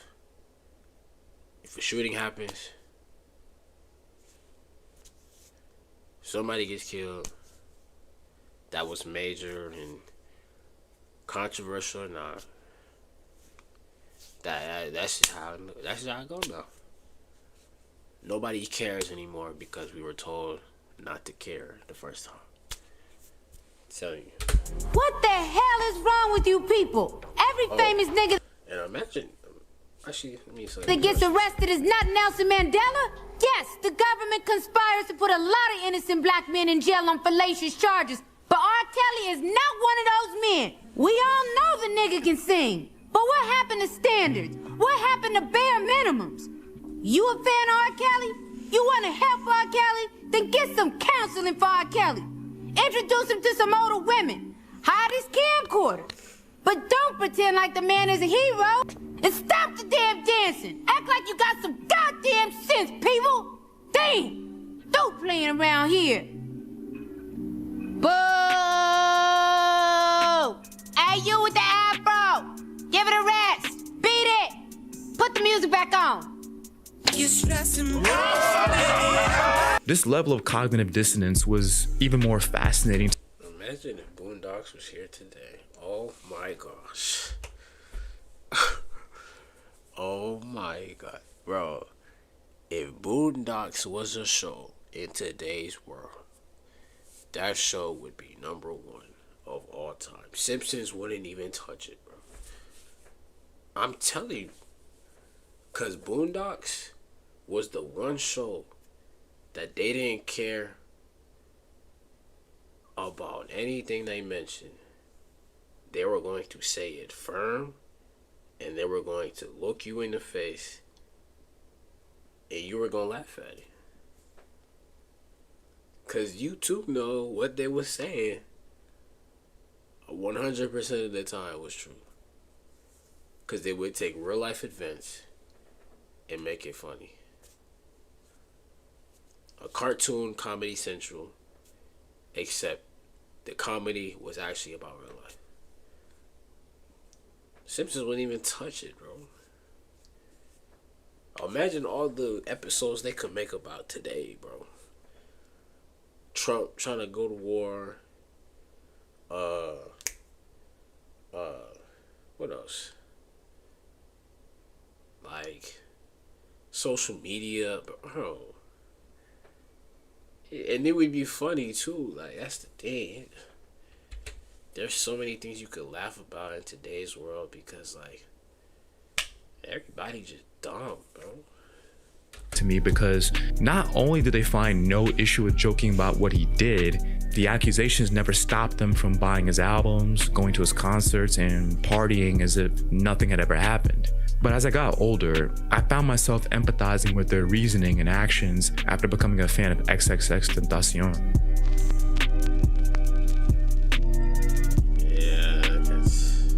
if a shooting happens, somebody gets killed, that was major and controversial or not, that's just how it goes now. Nobody cares anymore because we were told not to care the first time. I'm telling you. What the hell is wrong with you people? Every famous nigga And imagine, actually, let me say that gets arrested is not Nelson Mandela? Yes, the government conspires to put a lot of innocent black men in jail on fallacious charges, but R. Kelly is not one of those men. We all know the nigga can sing, but what happened to standards? What happened to bare minimums? You a fan of R. Kelly? You want to help R. Kelly? Then get some counseling for R. Kelly. Introduce him to some older women. Hide his camcorder. But don't pretend like the man is a hero. And stop the damn dancing. Act like you got some goddamn sense, people. Damn. Don't playing around here. Boo! Hey, you with the afro. Give it a rest. Beat it. Put the music back on. This level of cognitive dissonance was even more fascinating. Imagine if Boondocks was here today. Oh my gosh. Oh my god. Bro, if Boondocks was a show in today's world, that show would be #1 of all time. Simpsons wouldn't even touch it, bro. I'm telling you. Because Boondocks was the one show that they didn't care about anything they mentioned. They were going to say it firm, and they were going to look you in the face, and you were going to laugh at it. Because you too know what they were saying 100% of the time was true. Because they would take real life events and make it funny. A cartoon Comedy Central, except the comedy was actually about real life. Simpsons wouldn't even touch it, bro. Imagine all the episodes they could make about today, bro. Trump trying to go to war. What else? Like social media, bro. And it would be funny too. Like, that's the thing. There's so many things you could laugh about in today's world because, like, everybody just dumb, bro. To me, because not only did they find no issue with joking about what he did, the accusations never stopped them from buying his albums, going to his concerts, and partying as if nothing had ever happened. But as I got older, I found myself empathizing with their reasoning and actions after becoming a fan of XXXTentacion. Yeah, that's...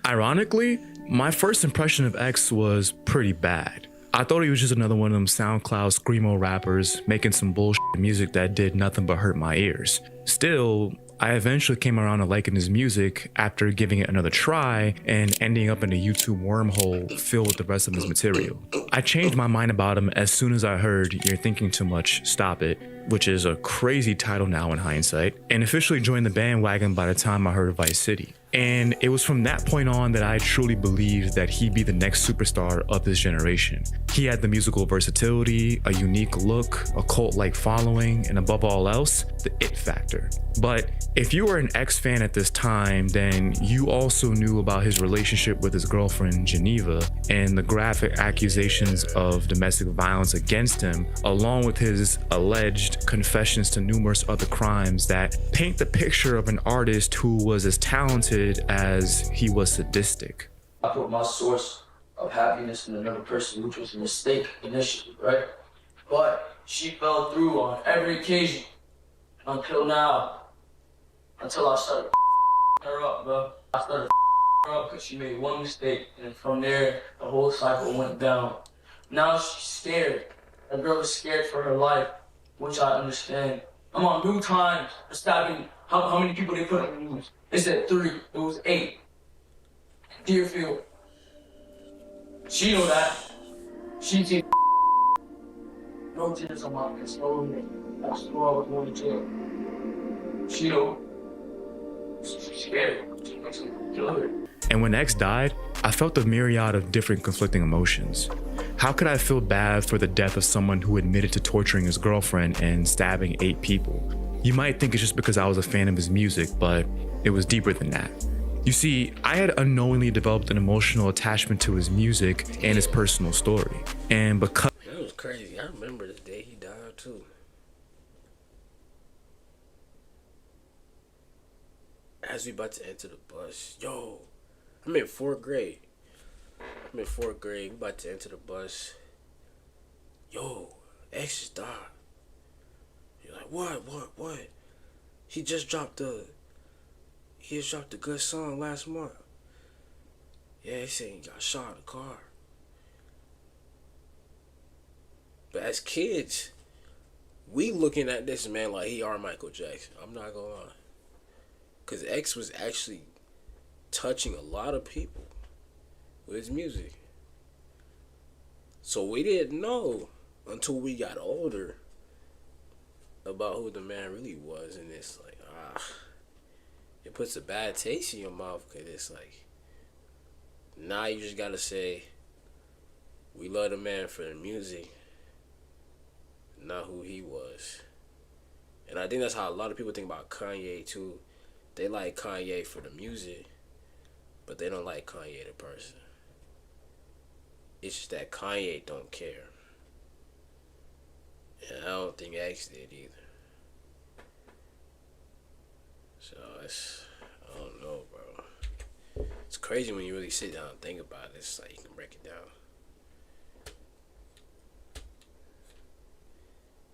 Ironically, my first impression of X was pretty bad. I thought he was just another one of them SoundCloud screamo rappers making some bullshit music that did nothing but hurt my ears. Still, I eventually came around to liking his music after giving it another try and ending up in a YouTube wormhole filled with the rest of his material. I changed my mind about him as soon as I heard "You're Thinking Too Much, Stop It," which is a crazy title now in hindsight, and officially joined the bandwagon by the time I heard Vice City. And it was from that point on that I truly believed that he'd be the next superstar of this generation. He had the musical versatility, a unique look, a cult-like following, and above all else, the it factor. But if you were an X fan at this time, then you also knew about his relationship with his girlfriend Geneva and the graphic accusations of domestic violence against him, along with his alleged confessions to numerous other crimes that paint the picture of an artist who was as talented as he was sadistic. I put my source of happiness in another person, which was a mistake initially, right? But she fell through on every occasion until now. Until I started her up, bro. I started her up because she made one mistake, and from there, the whole cycle went down. Now she's scared. That girl is scared for her life, which I understand. I'm on New Times for stabbing. How many people they put in the news? They said 3, it was 8. Deerfield. She know that. She did. No tears on my face, no me. I swore I was going to jail. She know. She's scared. She makes me kill her. And when X died, I felt a myriad of different conflicting emotions. How could I feel bad for the death of someone who admitted to torturing his girlfriend and stabbing 8 people? You might think it's just because I was a fan of his music, but it was deeper than that. You see, I had unknowingly developed an emotional attachment to his music and his personal story. And because that was crazy. I remember the day he died too. As we about to enter the bus, yo, I'm in 4th grade. We about to enter the bus. Yo, X just died. You're like, what? He just dropped a good song last month. Yeah, he said he got shot in the car. But as kids, we looking at this man like he are Michael Jackson. I'm not gonna lie. Cause X was actually touching a lot of people with his music. So we didn't know until we got older about who the man really was, and it's like, it puts a bad taste in your mouth, because it's like, now you just gotta say, we love the man for the music, not who he was. And I think that's how a lot of people think about Kanye too. They like Kanye for the music, but they don't like Kanye the person. It's just that Kanye don't care. And I don't think X did either. So I don't know, bro. It's crazy when you really sit down and think about it. It's like you can break it down.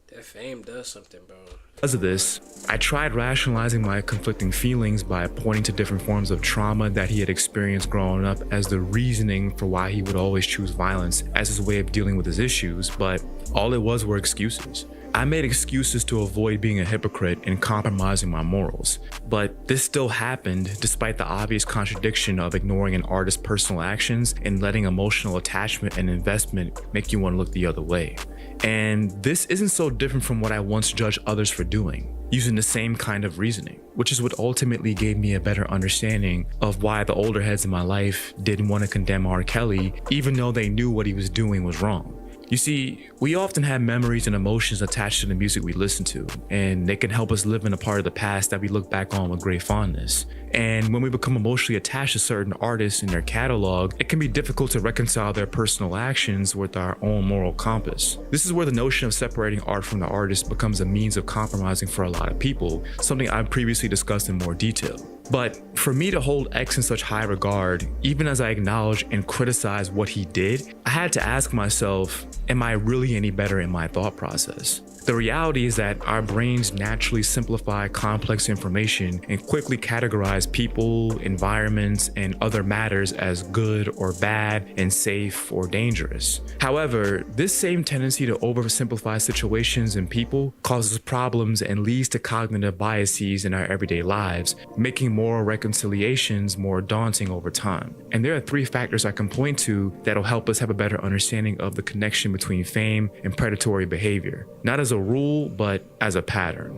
That fame does something, bro. Because of this, I tried rationalizing my conflicting feelings by pointing to different forms of trauma that he had experienced growing up as the reasoning for why he would always choose violence as his way of dealing with his issues, but all it was were excuses. I made excuses to avoid being a hypocrite and compromising my morals, but this still happened despite the obvious contradiction of ignoring an artist's personal actions and letting emotional attachment and investment make you want to look the other way. And this isn't so different from what I once judged others for doing, using the same kind of reasoning, which is what ultimately gave me a better understanding of why the older heads in my life didn't want to condemn R. Kelly, even though they knew what he was doing was wrong. You see, we often have memories and emotions attached to the music we listen to, and they can help us live in a part of the past that we look back on with great fondness. And when we become emotionally attached to certain artists and their catalog, it can be difficult to reconcile their personal actions with our own moral compass. This is where the notion of separating art from the artist becomes a means of compromising for a lot of people, something I've previously discussed in more detail. But for me to hold X in such high regard, even as I acknowledge and criticize what he did, I had to ask myself, am I really any better in my thought process? The reality is that our brains naturally simplify complex information and quickly categorize people, environments, and other matters as good or bad and safe or dangerous. However, this same tendency to oversimplify situations and people causes problems and leads to cognitive biases in our everyday lives, making moral reconciliations more daunting over time. And there are 3 factors I can point to that'll help us have a better understanding of the connection between fame and predatory behavior, not as a rule, but as a pattern.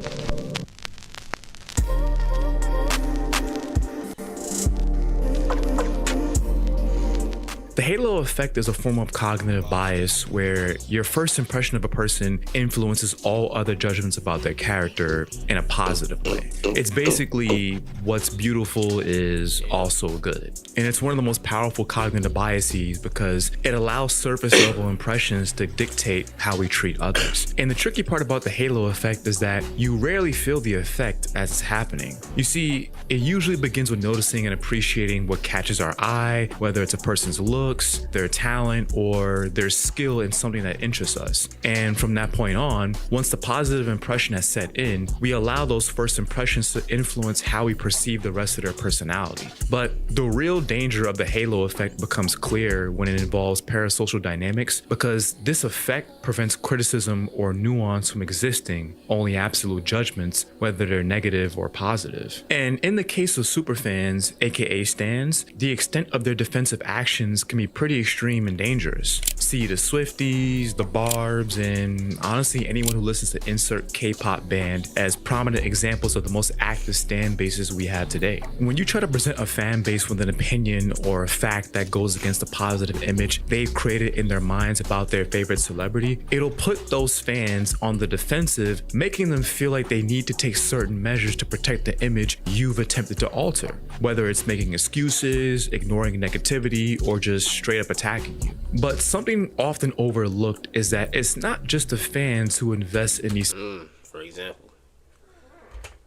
The halo effect is a form of cognitive bias where your first impression of a person influences all other judgments about their character in a positive way. It's basically what's beautiful is also good. And it's one of the most powerful cognitive biases because it allows surface level impressions to dictate how we treat others. And the tricky part about the halo effect is that you rarely feel the effect as it's happening. You see, it usually begins with noticing and appreciating what catches our eye, whether it's a person's look, their talent, or their skill in something that interests us. And from that point on, once the positive impression has set in, we allow those first impressions to influence how we perceive the rest of their personality. But the real danger of the halo effect becomes clear when it involves parasocial dynamics, because this effect prevents criticism or nuance from existing, only absolute judgments, whether they're negative or positive. And in the case of superfans, aka stans, the extent of their defensive actions can be pretty extreme and dangerous. See the Swifties, the Barbs, and honestly anyone who listens to insert K-pop band as prominent examples of the most active stan bases we have today. When you try to present a fan base with an opinion or a fact that goes against the positive image they've created in their minds about their favorite celebrity, it'll put those fans on the defensive, making them feel like they need to take certain measures to protect the image you've attempted to alter, whether it's making excuses, ignoring negativity, or just straight up attacking you. But something often overlooked is that it's not just the fans who invest in these. For example,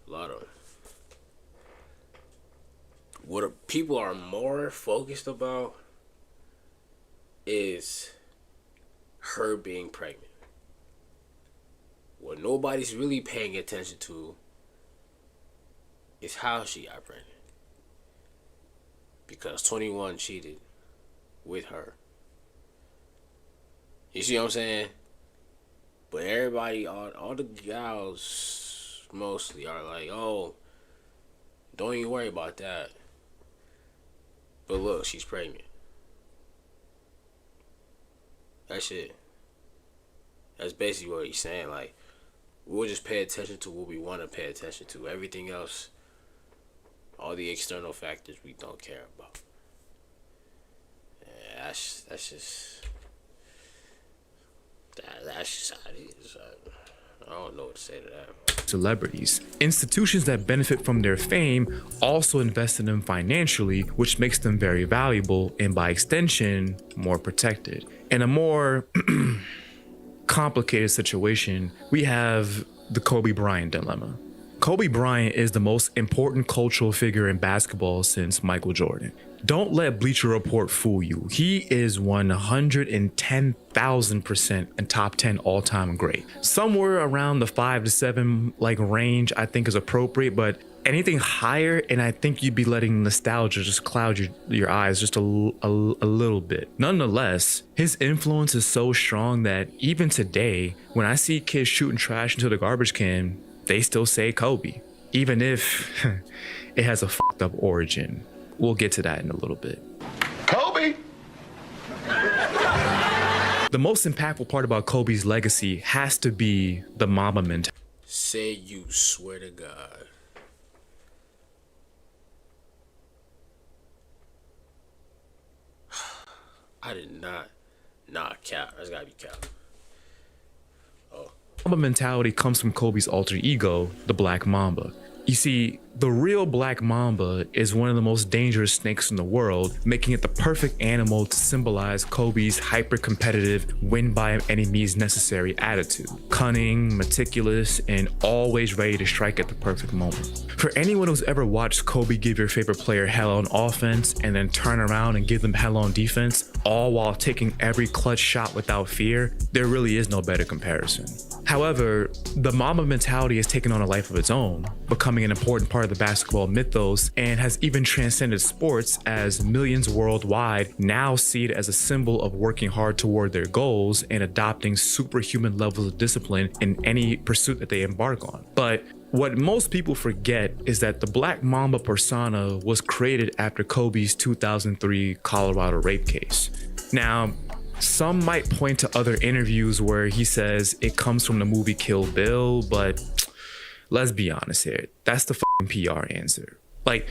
a lot of what people are more focused about is her being pregnant. What nobody's really paying attention to is how she got pregnant. Because 21 cheated with her. You see what I'm saying? But everybody, all the gals mostly are like, oh, don't even worry about that. But look, she's pregnant. That's it. That's basically what he's saying. Like, we'll just pay attention to what we want to pay attention to. Everything else, all the external factors, we don't care about. Yeah, that's just how it is. I don't know what to say to that. Celebrities. Institutions that benefit from their fame also invest in them financially, which makes them very valuable and by extension, more protected. In a more complicated situation, we have the Kobe Bryant dilemma. Kobe Bryant is the most important cultural figure in basketball since Michael Jordan. Don't let Bleacher Report fool you. He is 110,000% a top 10 all-time great. Somewhere around the 5 to 7 range I think is appropriate, but anything higher and I think you'd be letting nostalgia just cloud your eyes just a little bit. Nonetheless, his influence is so strong that even today, when I see kids shooting trash into the garbage can, they still say Kobe, even if it has a fucked up origin. We'll get to that in a little bit. Kobe! The most impactful part about Kobe's legacy has to be the Mamba mentality. Say you swear to God. I did not. Nah, cap. That's gotta be cap. Mamba mentality comes from Kobe's alter ego, the Black Mamba. You see, the real black mamba is one of the most dangerous snakes in the world, making it the perfect animal to symbolize Kobe's hyper-competitive, win by any means necessary attitude. Cunning, meticulous, and always ready to strike at the perfect moment. For anyone who's ever watched Kobe give your favorite player hell on offense and then turn around and give them hell on defense, all while taking every clutch shot without fear, there really is no better comparison. However, the Mamba mentality has taken on a life of its own, becoming an important part of the basketball mythos, and has even transcended sports as millions worldwide now see it as a symbol of working hard toward their goals and adopting superhuman levels of discipline in any pursuit that they embark on. But what most people forget is that the Black Mamba persona was created after Kobe's 2003 Colorado rape case. Now, some might point to other interviews where he says it comes from the movie Kill Bill, but let's be honest here, that's the fucking PR answer. Like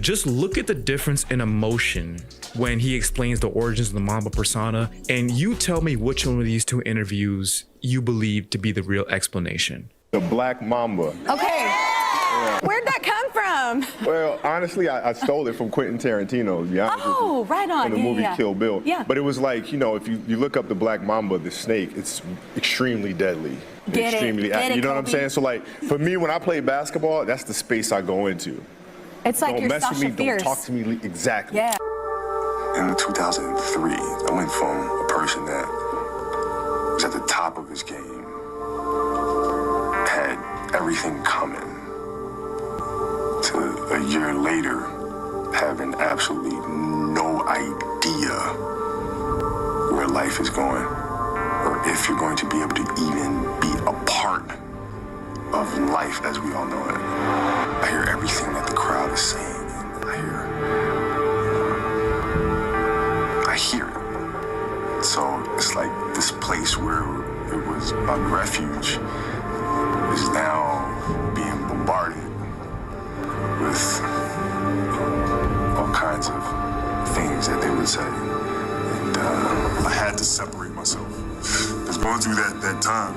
just look at the difference in emotion when he explains the origins of the Mamba persona, and you tell me which one of these two interviews you believe to be the real explanation. The Black Mamba. Okay. Yeah. Where'd that come from? Well, honestly, I stole it from Quentin Tarantino, to be honest with you, right on. from the movie Kill Bill. Yeah. But it was like, you know, if you look up the Black Mamba, the snake, it's extremely deadly. Get extremely it, you know what I'm saying? So like, for me, when I play basketball, that's the space I go into. It's like don't you're mess Sasha with me, Fierce. don't talk to me, exactly. Yeah. In 2003, I went from a person that was at the top of his game, had everything coming, to a year later having absolutely no idea where life is going, or if you're going to be able to even be a part of life as we all know it. I hear everything that the crowd is saying, and I hear it. So it's like this place where it was my refuge is now being bombarded with all kinds of things that they would say. And I had to separate myself. Because going through that time,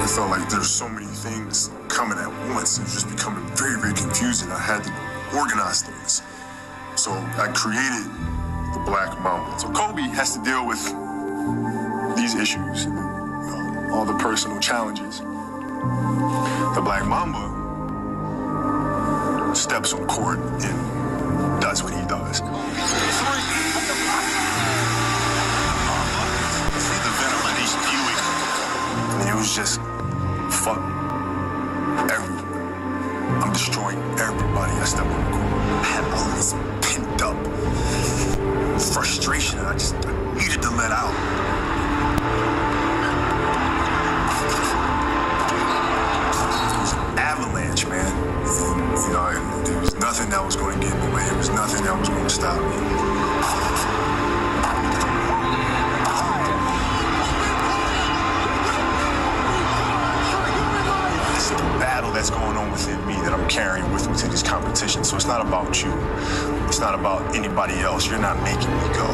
I felt like there's so many things coming at once. It was just becoming very, very confusing. I had to organize things. So I created the Black Mamba. So Kobe has to deal with these issues, all the personal challenges. The Black Mamba steps on court and does what he does. And it was just, fuck everyone. I'm destroying everybody I step on the court. I had all this pent up frustration I needed to let out. It was an avalanche, man. And, you know, there was nothing that was going to get in the way. There was nothing that was going to stop me. Battle that's going on within me that I'm carrying with me to this competition. So it's not about you. It's not about anybody else. You're not making me go.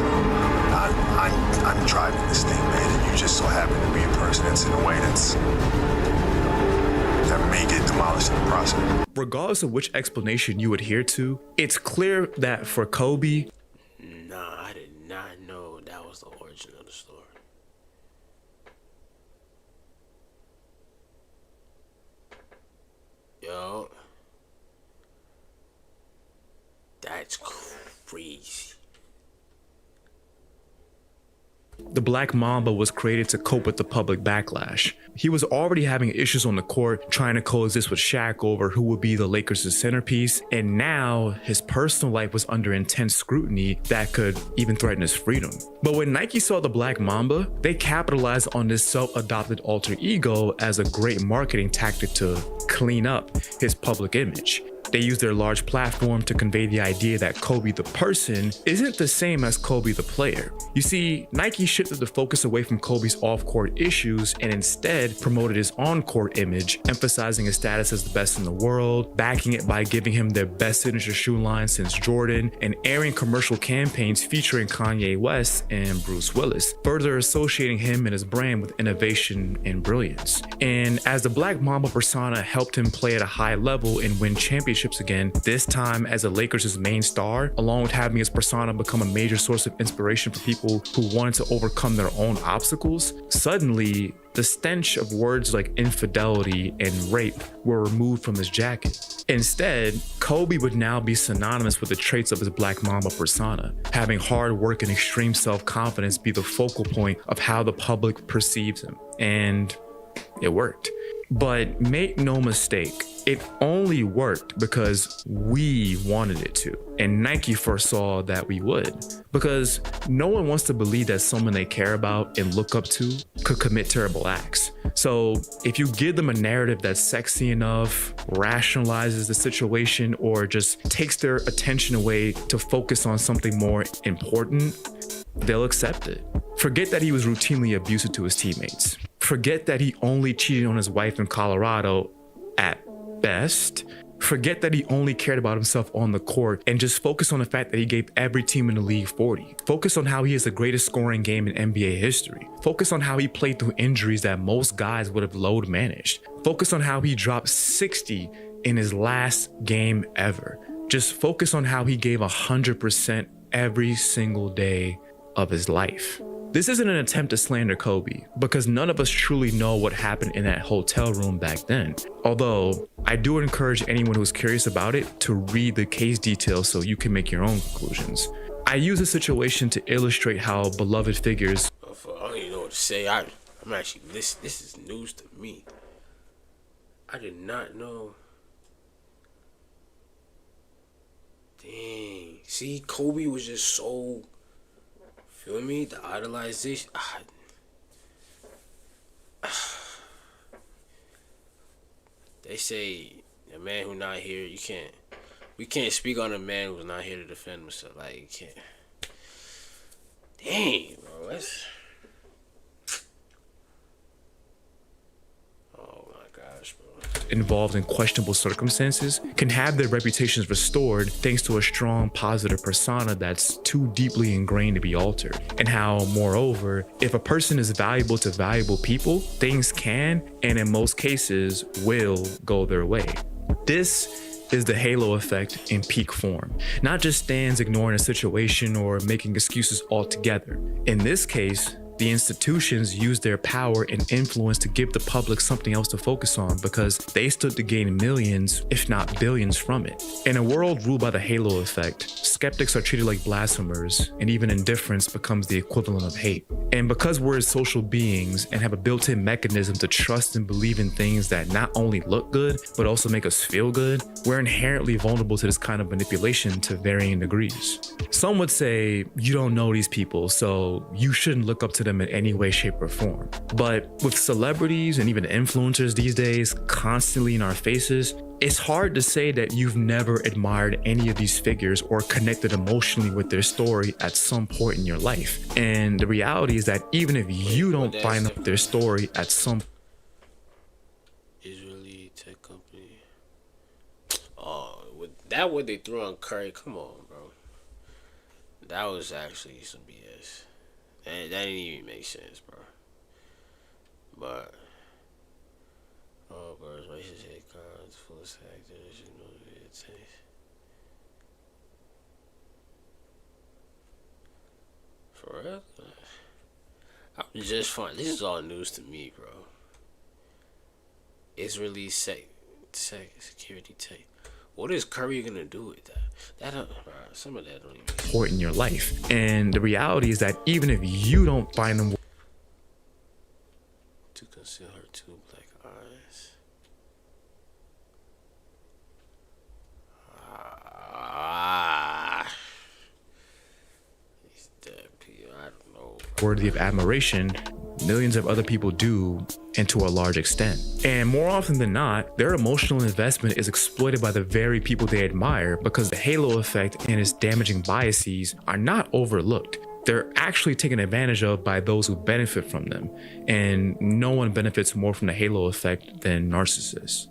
I'm driving this thing, man, and you just so happen to be a person that's in a way that may get demolished in the process. Regardless of which explanation you adhere to, it's clear that for Kobe, nah, I did not know that was the origin of the story. Yo, that's crazy. the Black Mamba was created to cope with the public backlash. He was already having issues on the court, trying to coexist with Shaq over who would be the Lakers' centerpiece, and now his personal life was under intense scrutiny that could even threaten his freedom. But when Nike saw the Black Mamba, they capitalized on this self-adopted alter ego as a great marketing tactic to clean up his public image. They use their large platform to convey the idea that Kobe the person isn't the same as Kobe the player. You see, Nike shifted the focus away from Kobe's off-court issues and instead promoted his on-court image, emphasizing his status as the best in the world, backing it by giving him their best signature shoe line since Jordan, and airing commercial campaigns featuring Kanye West and Bruce Willis, further associating him and his brand with innovation and brilliance. And as the Black Mamba persona helped him play at a high level and win championships again, this time as a Lakers' main star, along with having his persona become a major source of inspiration for people who wanted to overcome their own obstacles, suddenly the stench of words like infidelity and rape were removed from his jacket. Instead, Kobe would now be synonymous with the traits of his Black Mamba persona, having hard work and extreme self-confidence be the focal point of how the public perceives him. And it worked. But make no mistake, it only worked because we wanted it to. And Nike foresaw that we would. Because no one wants to believe that someone they care about and look up to could commit terrible acts. So if you give them a narrative that's sexy enough, rationalizes the situation, or just takes their attention away to focus on something more important, they'll accept it. Forget that he was routinely abusive to his teammates. Forget that he only cheated on his wife in Colorado at best. Forget that he only cared about himself on the court, and just focus on the fact that he gave every team in the league 40. Focus on how he has the greatest scoring game in NBA history. Focus on how he played through injuries that most guys would have load managed. Focus on how he dropped 60 in his last game ever. Just focus on how he gave 100% every single day of his life. This isn't an attempt to slander Kobe, because none of us truly know what happened in that hotel room back then. Although, I do encourage anyone who's curious about it to read the case details so you can make your own conclusions. I use the situation to illustrate how beloved figures... I don't even know what to say. I'm actually, this is news to me. I did not know. Dang. See, Kobe was just so... Feel me? The idolization. They say a man who not here, we can't speak on a man who's not here to defend himself. Like, you can't. Dang, bro. That's... Oh my gosh, bro. Involved in questionable circumstances can have their reputations restored thanks to a strong positive persona that's too deeply ingrained to be altered. And how, moreover, if a person is valuable to valuable people, things can, and in most cases, will go their way. This is the halo effect in peak form. Not just stands ignoring a situation or making excuses altogether. In this case, the institutions used their power and influence to give the public something else to focus on because they stood to gain millions, if not billions, from it. In a world ruled by the halo effect, skeptics are treated like blasphemers, and even indifference becomes the equivalent of hate. And because we're social beings and have a built-in mechanism to trust and believe in things that not only look good, but also make us feel good, we're inherently vulnerable to this kind of manipulation to varying degrees. Some would say, you don't know these people, so you shouldn't look up to them in any way, shape, or form. But with celebrities and even influencers these days constantly in our faces, it's hard to say that you've never admired any of these figures or connected emotionally with their story at some point in your life. And the reality is that even if you don't find out their story at some Israeli tech company. Oh, with that what they threw on Curry, come on, bro. That was actually some BS. That didn't even make sense, bro. But oh, birds, racist hate cons, full of actors, you know, it's for real. I'm just fine. This is all news to me, bro. Israeli security tech. What is Curry gonna do with that? Some of that don't even make point in your life. And the reality is that even if you don't find them to conceal her two black eyes. He's dead, P. I don't know. worthy of admiration, millions of other people do, and to a large extent. And more often than not, their emotional investment is exploited by the very people they admire because the halo effect and its damaging biases are not overlooked. They're actually taken advantage of by those who benefit from them, and no one benefits more from the halo effect than narcissists.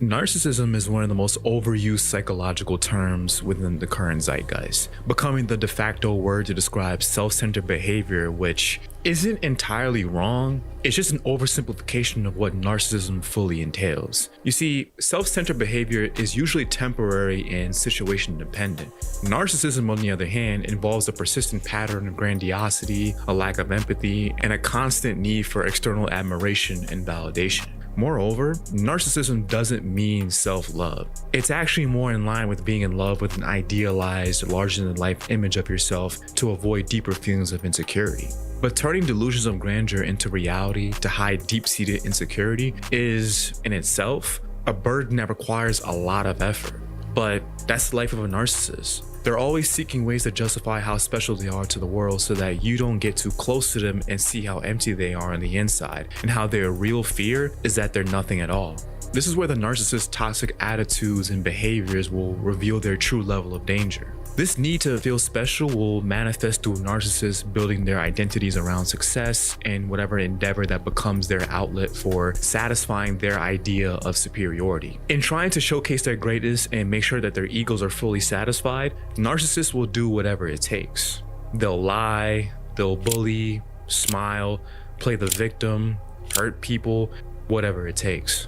Narcissism is one of the most overused psychological terms within the current zeitgeist, becoming the de facto word to describe self-centered behavior, which isn't entirely wrong. It's just an oversimplification of what narcissism fully entails. You see, self-centered behavior is usually temporary and situation dependent. Narcissism, on the other hand, involves a persistent pattern of grandiosity, a lack of empathy, and a constant need for external admiration and validation. Moreover, narcissism doesn't mean self-love. It's actually more in line with being in love with an idealized, larger-than-life image of yourself to avoid deeper feelings of insecurity. But turning delusions of grandeur into reality to hide deep-seated insecurity is, in itself, a burden that requires a lot of effort. But that's the life of a narcissist. They're always seeking ways to justify how special they are to the world so that you don't get too close to them and see how empty they are on the inside, and how their real fear is that they're nothing at all. This is where the narcissist's toxic attitudes and behaviors will reveal their true level of danger. This need to feel special will manifest through narcissists building their identities around success and whatever endeavor that becomes their outlet for satisfying their idea of superiority. In trying to showcase their greatness and make sure that their egos are fully satisfied, narcissists will do whatever it takes. They'll lie, they'll bully, smile, play the victim, hurt people, whatever it takes.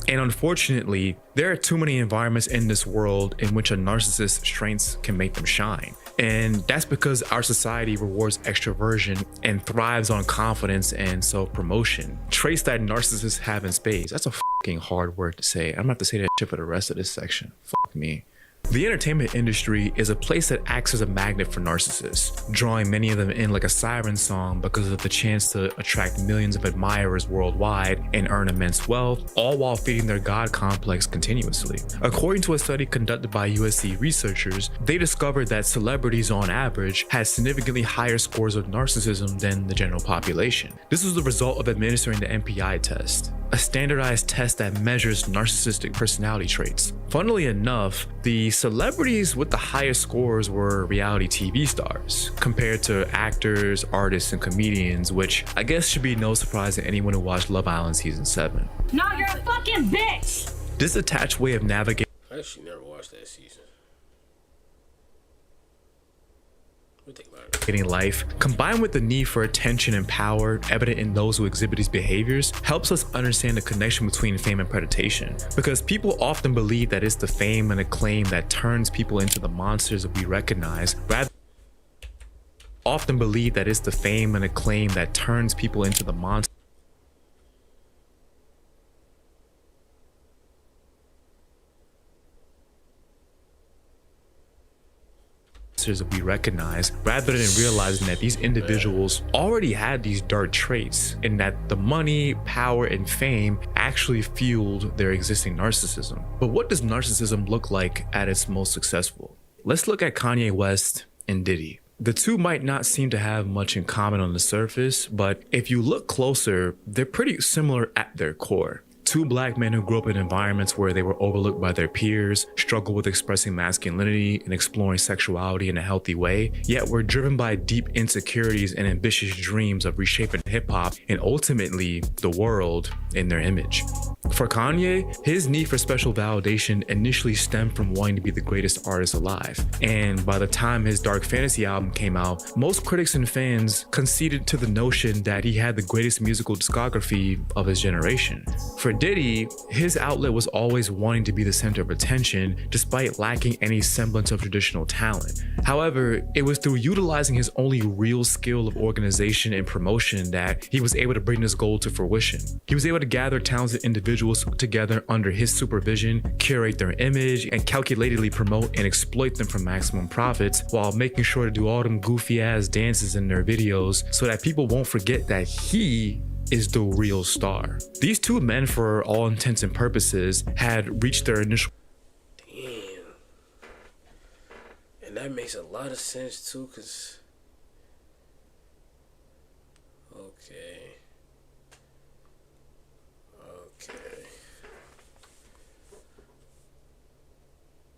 And unfortunately, there are too many environments in this world in which a narcissist's strengths can make them shine. And that's because our society rewards extroversion and thrives on confidence and self-promotion. Traits that narcissists have in spades. That's a fucking hard word to say. I'm gonna have to say that shit for the rest of this section. Fuck me. The entertainment industry is a place that acts as a magnet for narcissists, drawing many of them in like a siren song because of the chance to attract millions of admirers worldwide and earn immense wealth, all while feeding their God complex continuously. According to a study conducted by USC researchers, they discovered that celebrities on average had significantly higher scores of narcissism than the general population. This was the result of administering the NPI test, a standardized test that measures narcissistic personality traits. Funnily enough, the celebrities with the highest scores were reality TV stars, compared to actors, artists, and comedians, which I guess should be no surprise to anyone who watched Love Island Season 7. No, you're a fucking bitch! This attached way of navigating I actually never watched that season. life, combined with the need for attention and power evident in those who exhibit these behaviors, helps us understand the connection between fame and predation. Because people often believe that it's the fame and acclaim that turns people into the monsters that we recognize, rather that we recognize, rather than realizing that these individuals already had these dark traits and that the money, power, and fame actually fueled their existing narcissism. But what does narcissism look like at its most successful? Let's look at Kanye West and Diddy. The two might not seem to have much in common on the surface, but if you look closer, they're pretty similar at their core. Two black men who grew up in environments where they were overlooked by their peers, struggled with expressing masculinity and exploring sexuality in a healthy way, yet were driven by deep insecurities and ambitious dreams of reshaping hip-hop and ultimately the world in their image. For Kanye, his need for special validation initially stemmed from wanting to be the greatest artist alive. And by the time his Dark Fantasy album came out, most critics and fans conceded to the notion that he had the greatest musical discography of his generation. For Diddy, his outlet was always wanting to be the center of attention despite lacking any semblance of traditional talent. However, it was through utilizing his only real skill of organization and promotion that he was able to bring this goal to fruition. He was able to gather talented individuals together under his supervision, curate their image, and calculatedly promote and exploit them for maximum profits while making sure to do all them goofy ass dances in their videos so that people won't forget that he is the real star. These two men, for all intents and purposes, had reached their initial makes a lot of sense too, cause okay.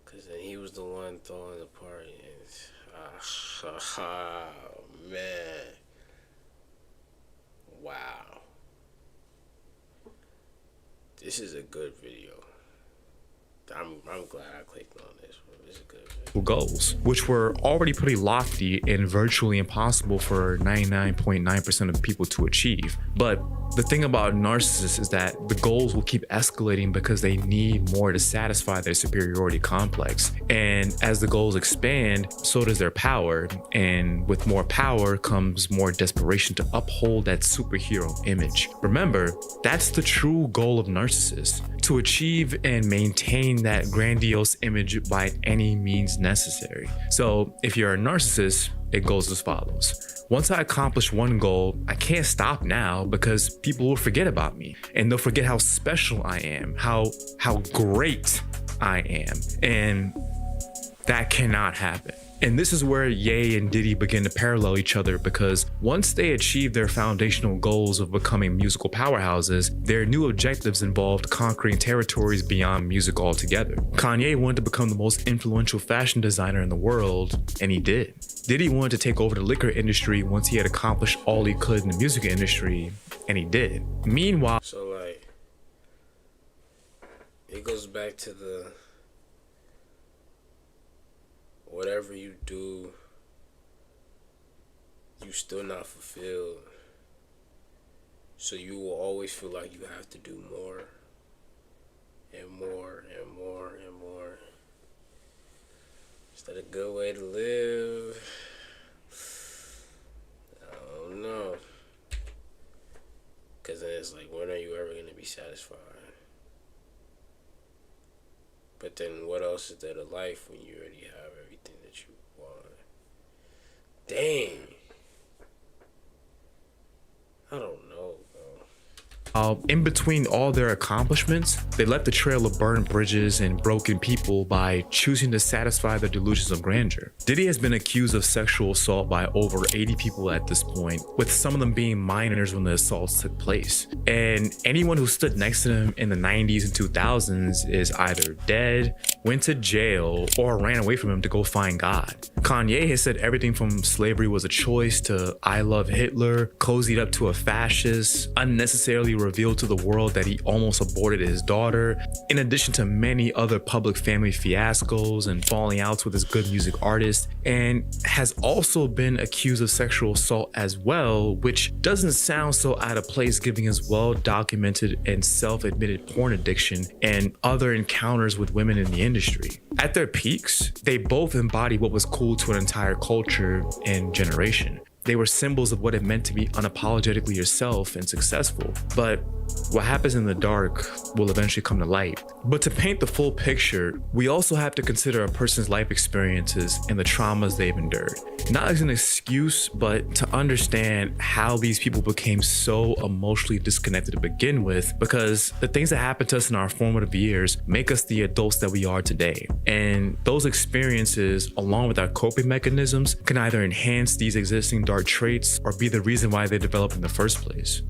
Cause then he was the one throwing the party, and man, wow, this is a good video. I'm glad I clicked on this one. This is a good video. Goals, which were already pretty lofty and virtually impossible for 99.9% of people to achieve. But the thing about narcissists is that the goals will keep escalating because they need more to satisfy their superiority complex. And as the goals expand, so does their power. And with more power comes more desperation to uphold that superhero image. Remember, that's the true goal of narcissists, to achieve and maintain that grandiose image by any means necessary. So if you're a narcissist, it goes as follows. Once I accomplish one goal, I can't stop now because people will forget about me and they'll forget how special I am, how great I am. And that cannot happen. And this is where Ye and Diddy begin to parallel each other, because once they achieve their foundational goals of becoming musical powerhouses, their new objectives involved conquering territories beyond music altogether. Kanye wanted to become the most influential fashion designer in the world, and he did. Diddy wanted to take over the liquor industry once he had accomplished all he could in the music industry, and he did. Meanwhile, So like, it goes back to the whatever you do, you still not fulfilled. So you will always feel like you have to do more and more and more and more. Is that a good way to live? I don't know. Cause then it's like, when are you ever gonna be satisfied? But then what else is there to life when you already have everything that you want? Dang. I don't know, bro. in between all their accomplishments, they left a trail of burned bridges and broken people by choosing to satisfy their delusions of grandeur. Diddy has been accused of sexual assault by over 80 people at this point, with some of them being minors when the assaults took place. And anyone who stood next to him in the 90s and 2000s is either dead, went to jail, or ran away from him to go find God. Kanye has said everything from slavery was a choice to I love Hitler, cozied up to a fascist, unnecessarily revealed to the world that he almost aborted his daughter, in addition to many other public family fiascos and falling outs with his good music artists, and has also been accused of sexual assault as well, which doesn't sound so out of place given his well-documented and self-admitted porn addiction and other encounters with women in the industry. At their peaks, they both embody what was cool to an entire culture and generation. They were symbols of what it meant to be unapologetically yourself and successful. But what happens in the dark will eventually come to light. But to paint the full picture, we also have to consider a person's life experiences and the traumas they've endured. Not as an excuse, but to understand how these people became so emotionally disconnected to begin with, because the things that happened to us in our formative years make us the adults that we are today. And those experiences, along with our coping mechanisms, can either enhance these existing dark traits or be the reason why they developed in the first place.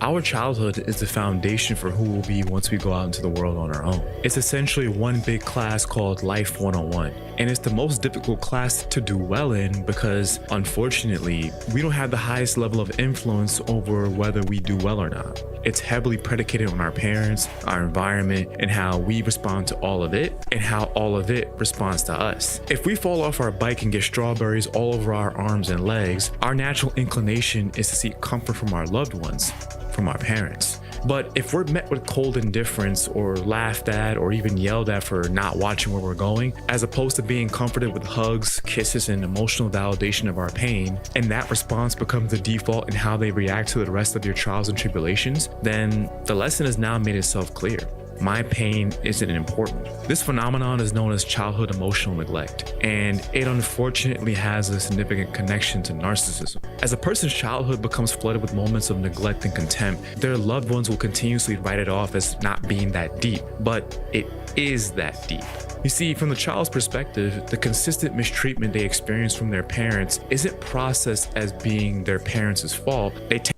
Our childhood is the foundation for who we'll be once we go out into the world on our own. It's essentially one big class called Life 101, and it's the most difficult class to do well in because, unfortunately, we don't have the highest level of influence over whether we do well or not. It's heavily predicated on our parents, our environment, and how we respond to all of it, and how all of it responds to us. If we fall off our bike and get strawberries all over our arms and legs, our natural inclination is to seek comfort from our loved ones, from our parents. But if we're met with cold indifference or laughed at or even yelled at for not watching where we're going, as opposed to being comforted with hugs, kisses, and emotional validation of our pain, and that response becomes the default in how they react to the rest of your trials and tribulations, then the lesson has now made itself clear. my pain isn't important. This phenomenon is known as childhood emotional neglect, and it unfortunately has a significant connection to narcissism. As a person's childhood becomes flooded with moments of neglect and contempt, their loved ones will continuously write it off as not being that deep, but it is that deep. You see, from the child's perspective, the consistent mistreatment they experience from their parents isn't processed as being their parents' fault. It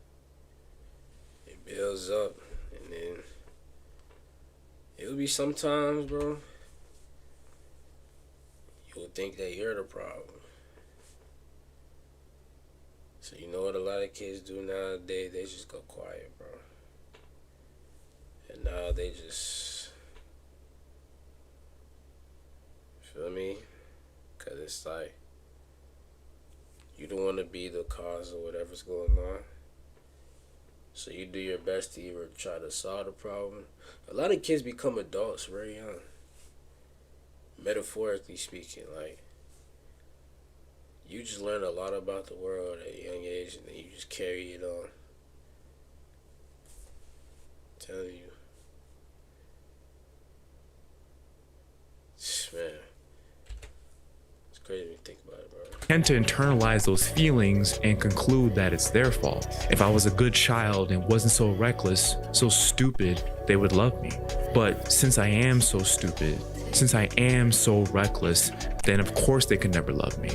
builds up, and then it'll be sometimes, bro, you'll think that you're the problem. So you know what a lot of kids do nowadays? They just go quiet, bro. And now they just, feel me? Because it's like, you don't want to be the cause of whatever's going on. So you do your best to either try to solve the problem. A lot of kids become adults very young. Metaphorically speaking, like, you just learn a lot about the world at a young age, and then you just carry it on. I'm telling you. Man. It's crazy to think about it, bro. tend to internalize those feelings and conclude that it's their fault. If I was a good child and wasn't so reckless, so stupid, they would love me. But since I am so stupid, since I am so reckless, then of course they can never love me.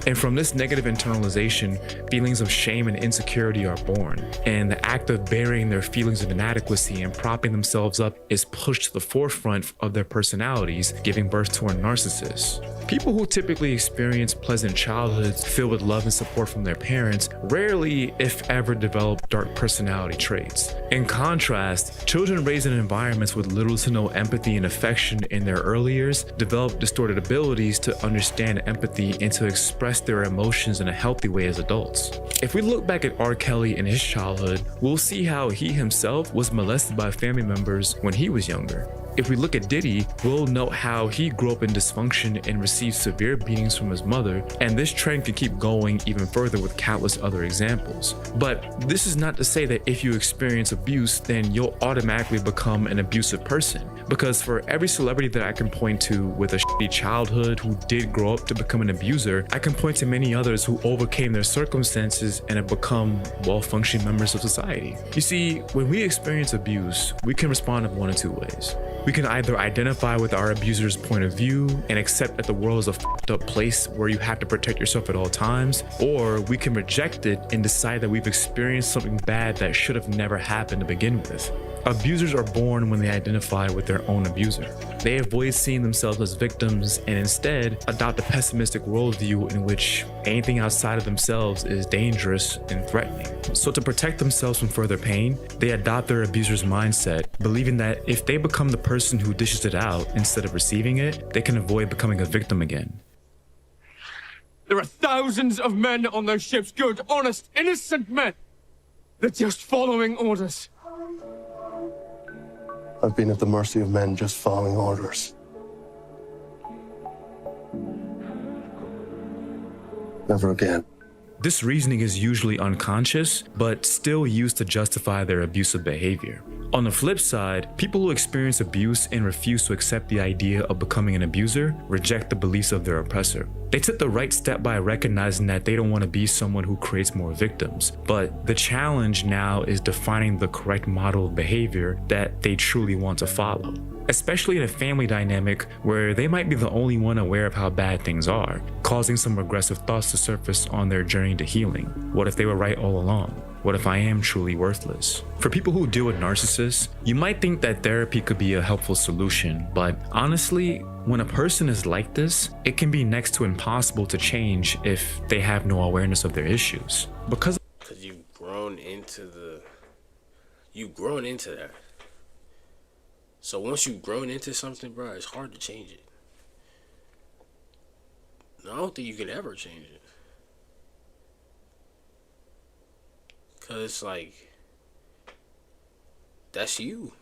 And from this negative internalization, feelings of shame and insecurity are born. And the act of burying their feelings of inadequacy and propping themselves up is pushed to the forefront of their personalities, giving birth to a narcissist. People who typically experience pleasant childhoods filled with love and support from their parents rarely, if ever, develop dark personality traits. In contrast, children raised in environments with little to no empathy and affection in their early years develop distorted abilities to understand empathy and to express their emotions in a healthy way as adults. If we look back at R. Kelly in his childhood, we'll see how he himself was molested by family members when he was younger. If we look at Diddy, we'll note how he grew up in dysfunction and received severe beatings from his mother, and this trend can keep going even further with countless other examples. But this is not to say that if you experience abuse, then you'll automatically become an abusive person. Because for every celebrity that I can point to with a shitty childhood who did grow up to become an abuser, I can point to many others who overcame their circumstances and have become well-functioning members of society. You see, when we experience abuse, we can respond in one of two ways. We can either identify with our abuser's point of view and accept that the world is a fucked up place where you have to protect yourself at all times, or we can reject it and decide that we've experienced something bad that should have never happened to begin with. Abusers are born when they identify with their own abuser. They avoid seeing themselves as victims and instead adopt a pessimistic worldview in which anything outside of themselves is dangerous and threatening. So to protect themselves from further pain, they adopt their abuser's mindset, believing that if they become the person who dishes it out instead of receiving it, they can avoid becoming a victim again. There are thousands of men on those ships, good, honest, innocent men. They're just following orders. I've been at the mercy of men just following orders. Never again. This reasoning is usually unconscious, but still used to justify their abusive behavior. On the flip side, people who experience abuse and refuse to accept the idea of becoming an abuser reject the beliefs of their oppressor. They took the right step by recognizing that they don't want to be someone who creates more victims, but the challenge now is defining the correct model of behavior that they truly want to follow. Especially in a family dynamic where they might be the only one aware of how bad things are, causing some regressive thoughts to surface on their journey to healing. What if they were right all along? What if I am truly worthless? For people who deal with narcissists, you might think that therapy could be a helpful solution, but honestly, when a person is like this, it can be next to impossible to change if they have no awareness of their issues. Because you've grown into that. So once you've grown into something, bro, it's hard to change it. I don't think you can ever change it. Cause it's like, that's you.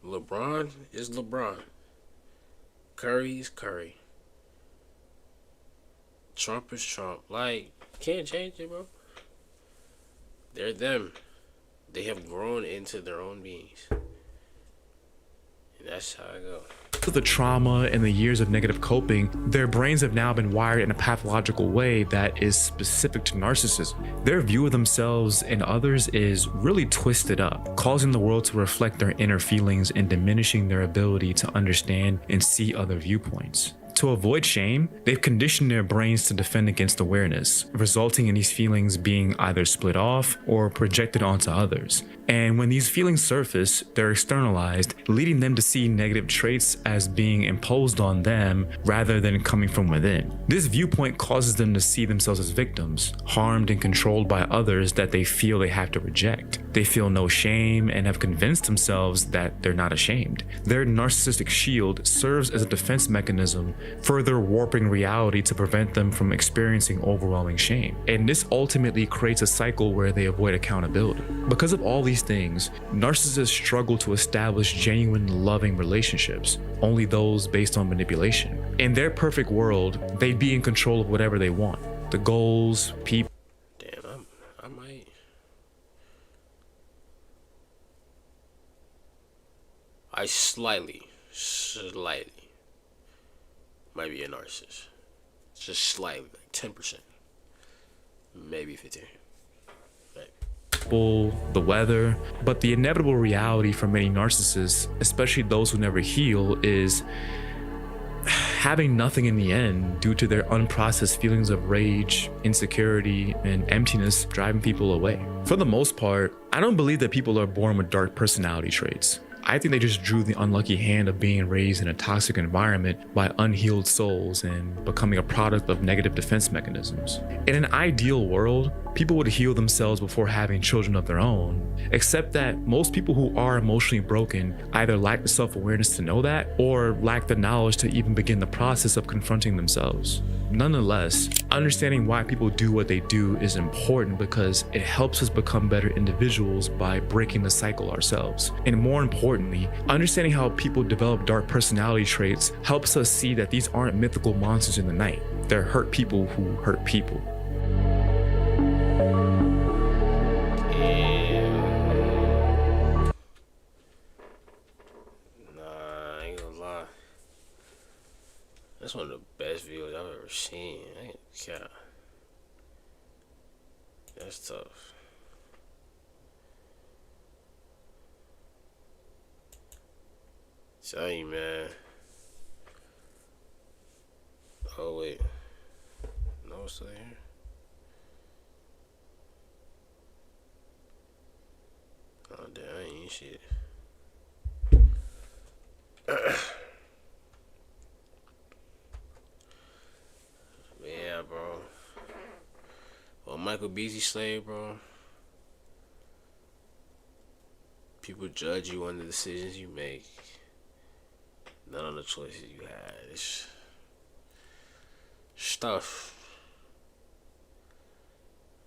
LeBron is LeBron. Curry is Curry. Trump is Trump. Like, can't change it, bro. They're them. They have grown into their own beings. And that's how I go. With the trauma and the years of negative coping, their brains have now been wired in a pathological way that is specific to narcissism. Their view of themselves and others is really twisted up, causing the world to reflect their inner feelings and diminishing their ability to understand and see other viewpoints. To avoid shame, they've conditioned their brains to defend against awareness, resulting in these feelings being either split off or projected onto others. And when these feelings surface, they're externalized, leading them to see negative traits as being imposed on them rather than coming from within. This viewpoint causes them to see themselves as victims, harmed and controlled by others that they feel they have to reject. They feel no shame and have convinced themselves that they're not ashamed. Their narcissistic shield serves as a defense mechanism, further warping reality to prevent them from experiencing overwhelming shame. And this ultimately creates a cycle where they avoid accountability. Because of all these things, narcissists struggle to establish genuine, loving relationships, only those based on manipulation. In their perfect world, they'd be in control of whatever they want. The goals, people. Damn, I might. I slightly might be a narcissist. Just slightly, like 10%. Maybe 15%. The weather, but the inevitable reality for many narcissists, especially those who never heal, is having nothing in the end due to their unprocessed feelings of rage, insecurity, and emptiness driving people away. For the most part, I don't believe that people are born with dark personality traits. I think they just drew the unlucky hand of being raised in a toxic environment by unhealed souls and becoming a product of negative defense mechanisms. In an ideal world, people would heal themselves before having children of their own, except that most people who are emotionally broken either lack the self-awareness to know that or lack the knowledge to even begin the process of confronting themselves. Nonetheless, understanding why people do what they do is important because it helps us become better individuals by breaking the cycle ourselves. And more importantly, understanding how people develop dark personality traits helps us see that these aren't mythical monsters in the night. They're hurt people who hurt people. That's one of the best videos I've ever seen. I ain't cap. That's tough. Tell you, man. Oh wait, no, it's still here. Oh damn, I ain't eating shit. Yeah, bro. Well, Michael Beasley slave, bro. People judge you on the decisions you make, not on the choices you had. It's tough.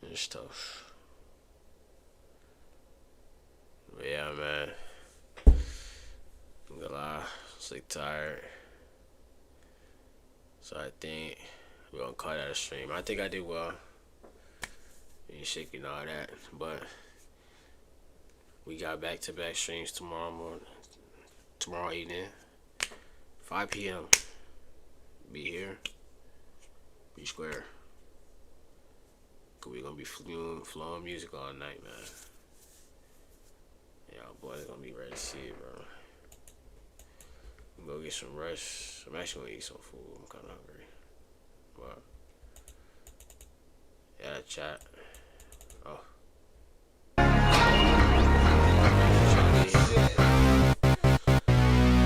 It's tough. But yeah, man. I'm gonna lie, sick, tired. So I think we're gonna call that a stream. I think I did well. Ain't shaking all that, but we got back-to-back streams tomorrow morning, tomorrow evening, 5 p.m. Be here, be square. Cause we gonna be flowing music all night, man. Y'all boys gonna be ready to see it, bro. I'm gonna go get some rest. I'm actually gonna eat some food. I'm kind of hungry. But yeah, chat. Oh.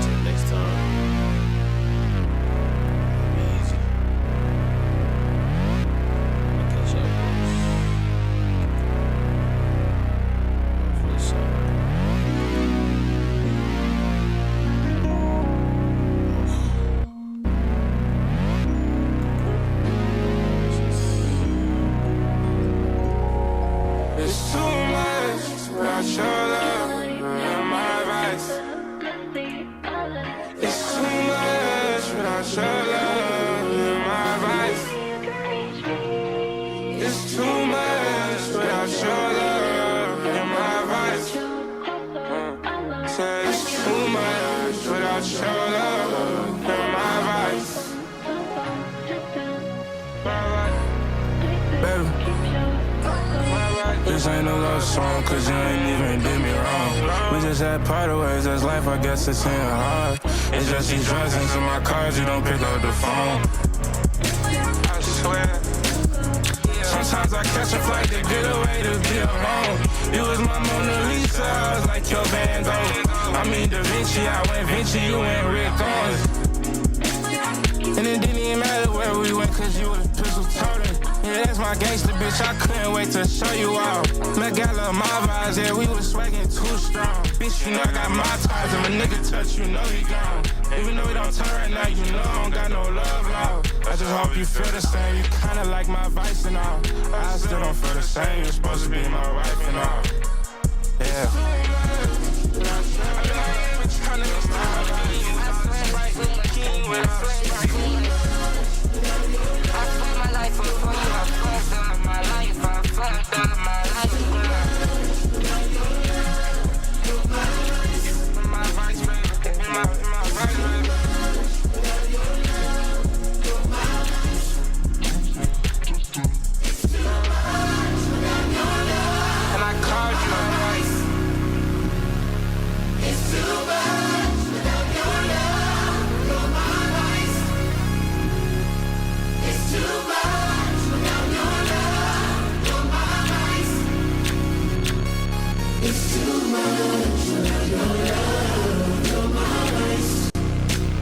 Till next time. Be easy. I'll catch y'all boys. Hopefully so. This ain't no love song, cause you ain't even did me wrong. We just had parted ways, that's life, I guess it's in hard. It's just these drugs into my cars, you don't pick up the phone. I swear. Sometimes I catch a flight to get away to be alone. You was my Mona Lisa, I was like your Van Gogh. I mean Da Vinci, I went Vinci, you went Rick Owens. And it didn't even matter where we went, cause you was pistol toting. Yeah, that's my gangster bitch, I couldn't wait to show you all. Met Gala, my vibes, yeah, we was swagging too strong. Bitch, you know I got my ties, if a nigga touch, you know he gone. Even though we don't turn right now, you know I don't got no love loud. I just hope you feel the same, you kinda like my vice and all. I still don't feel the same, you're supposed to be my wife and all. Yeah. With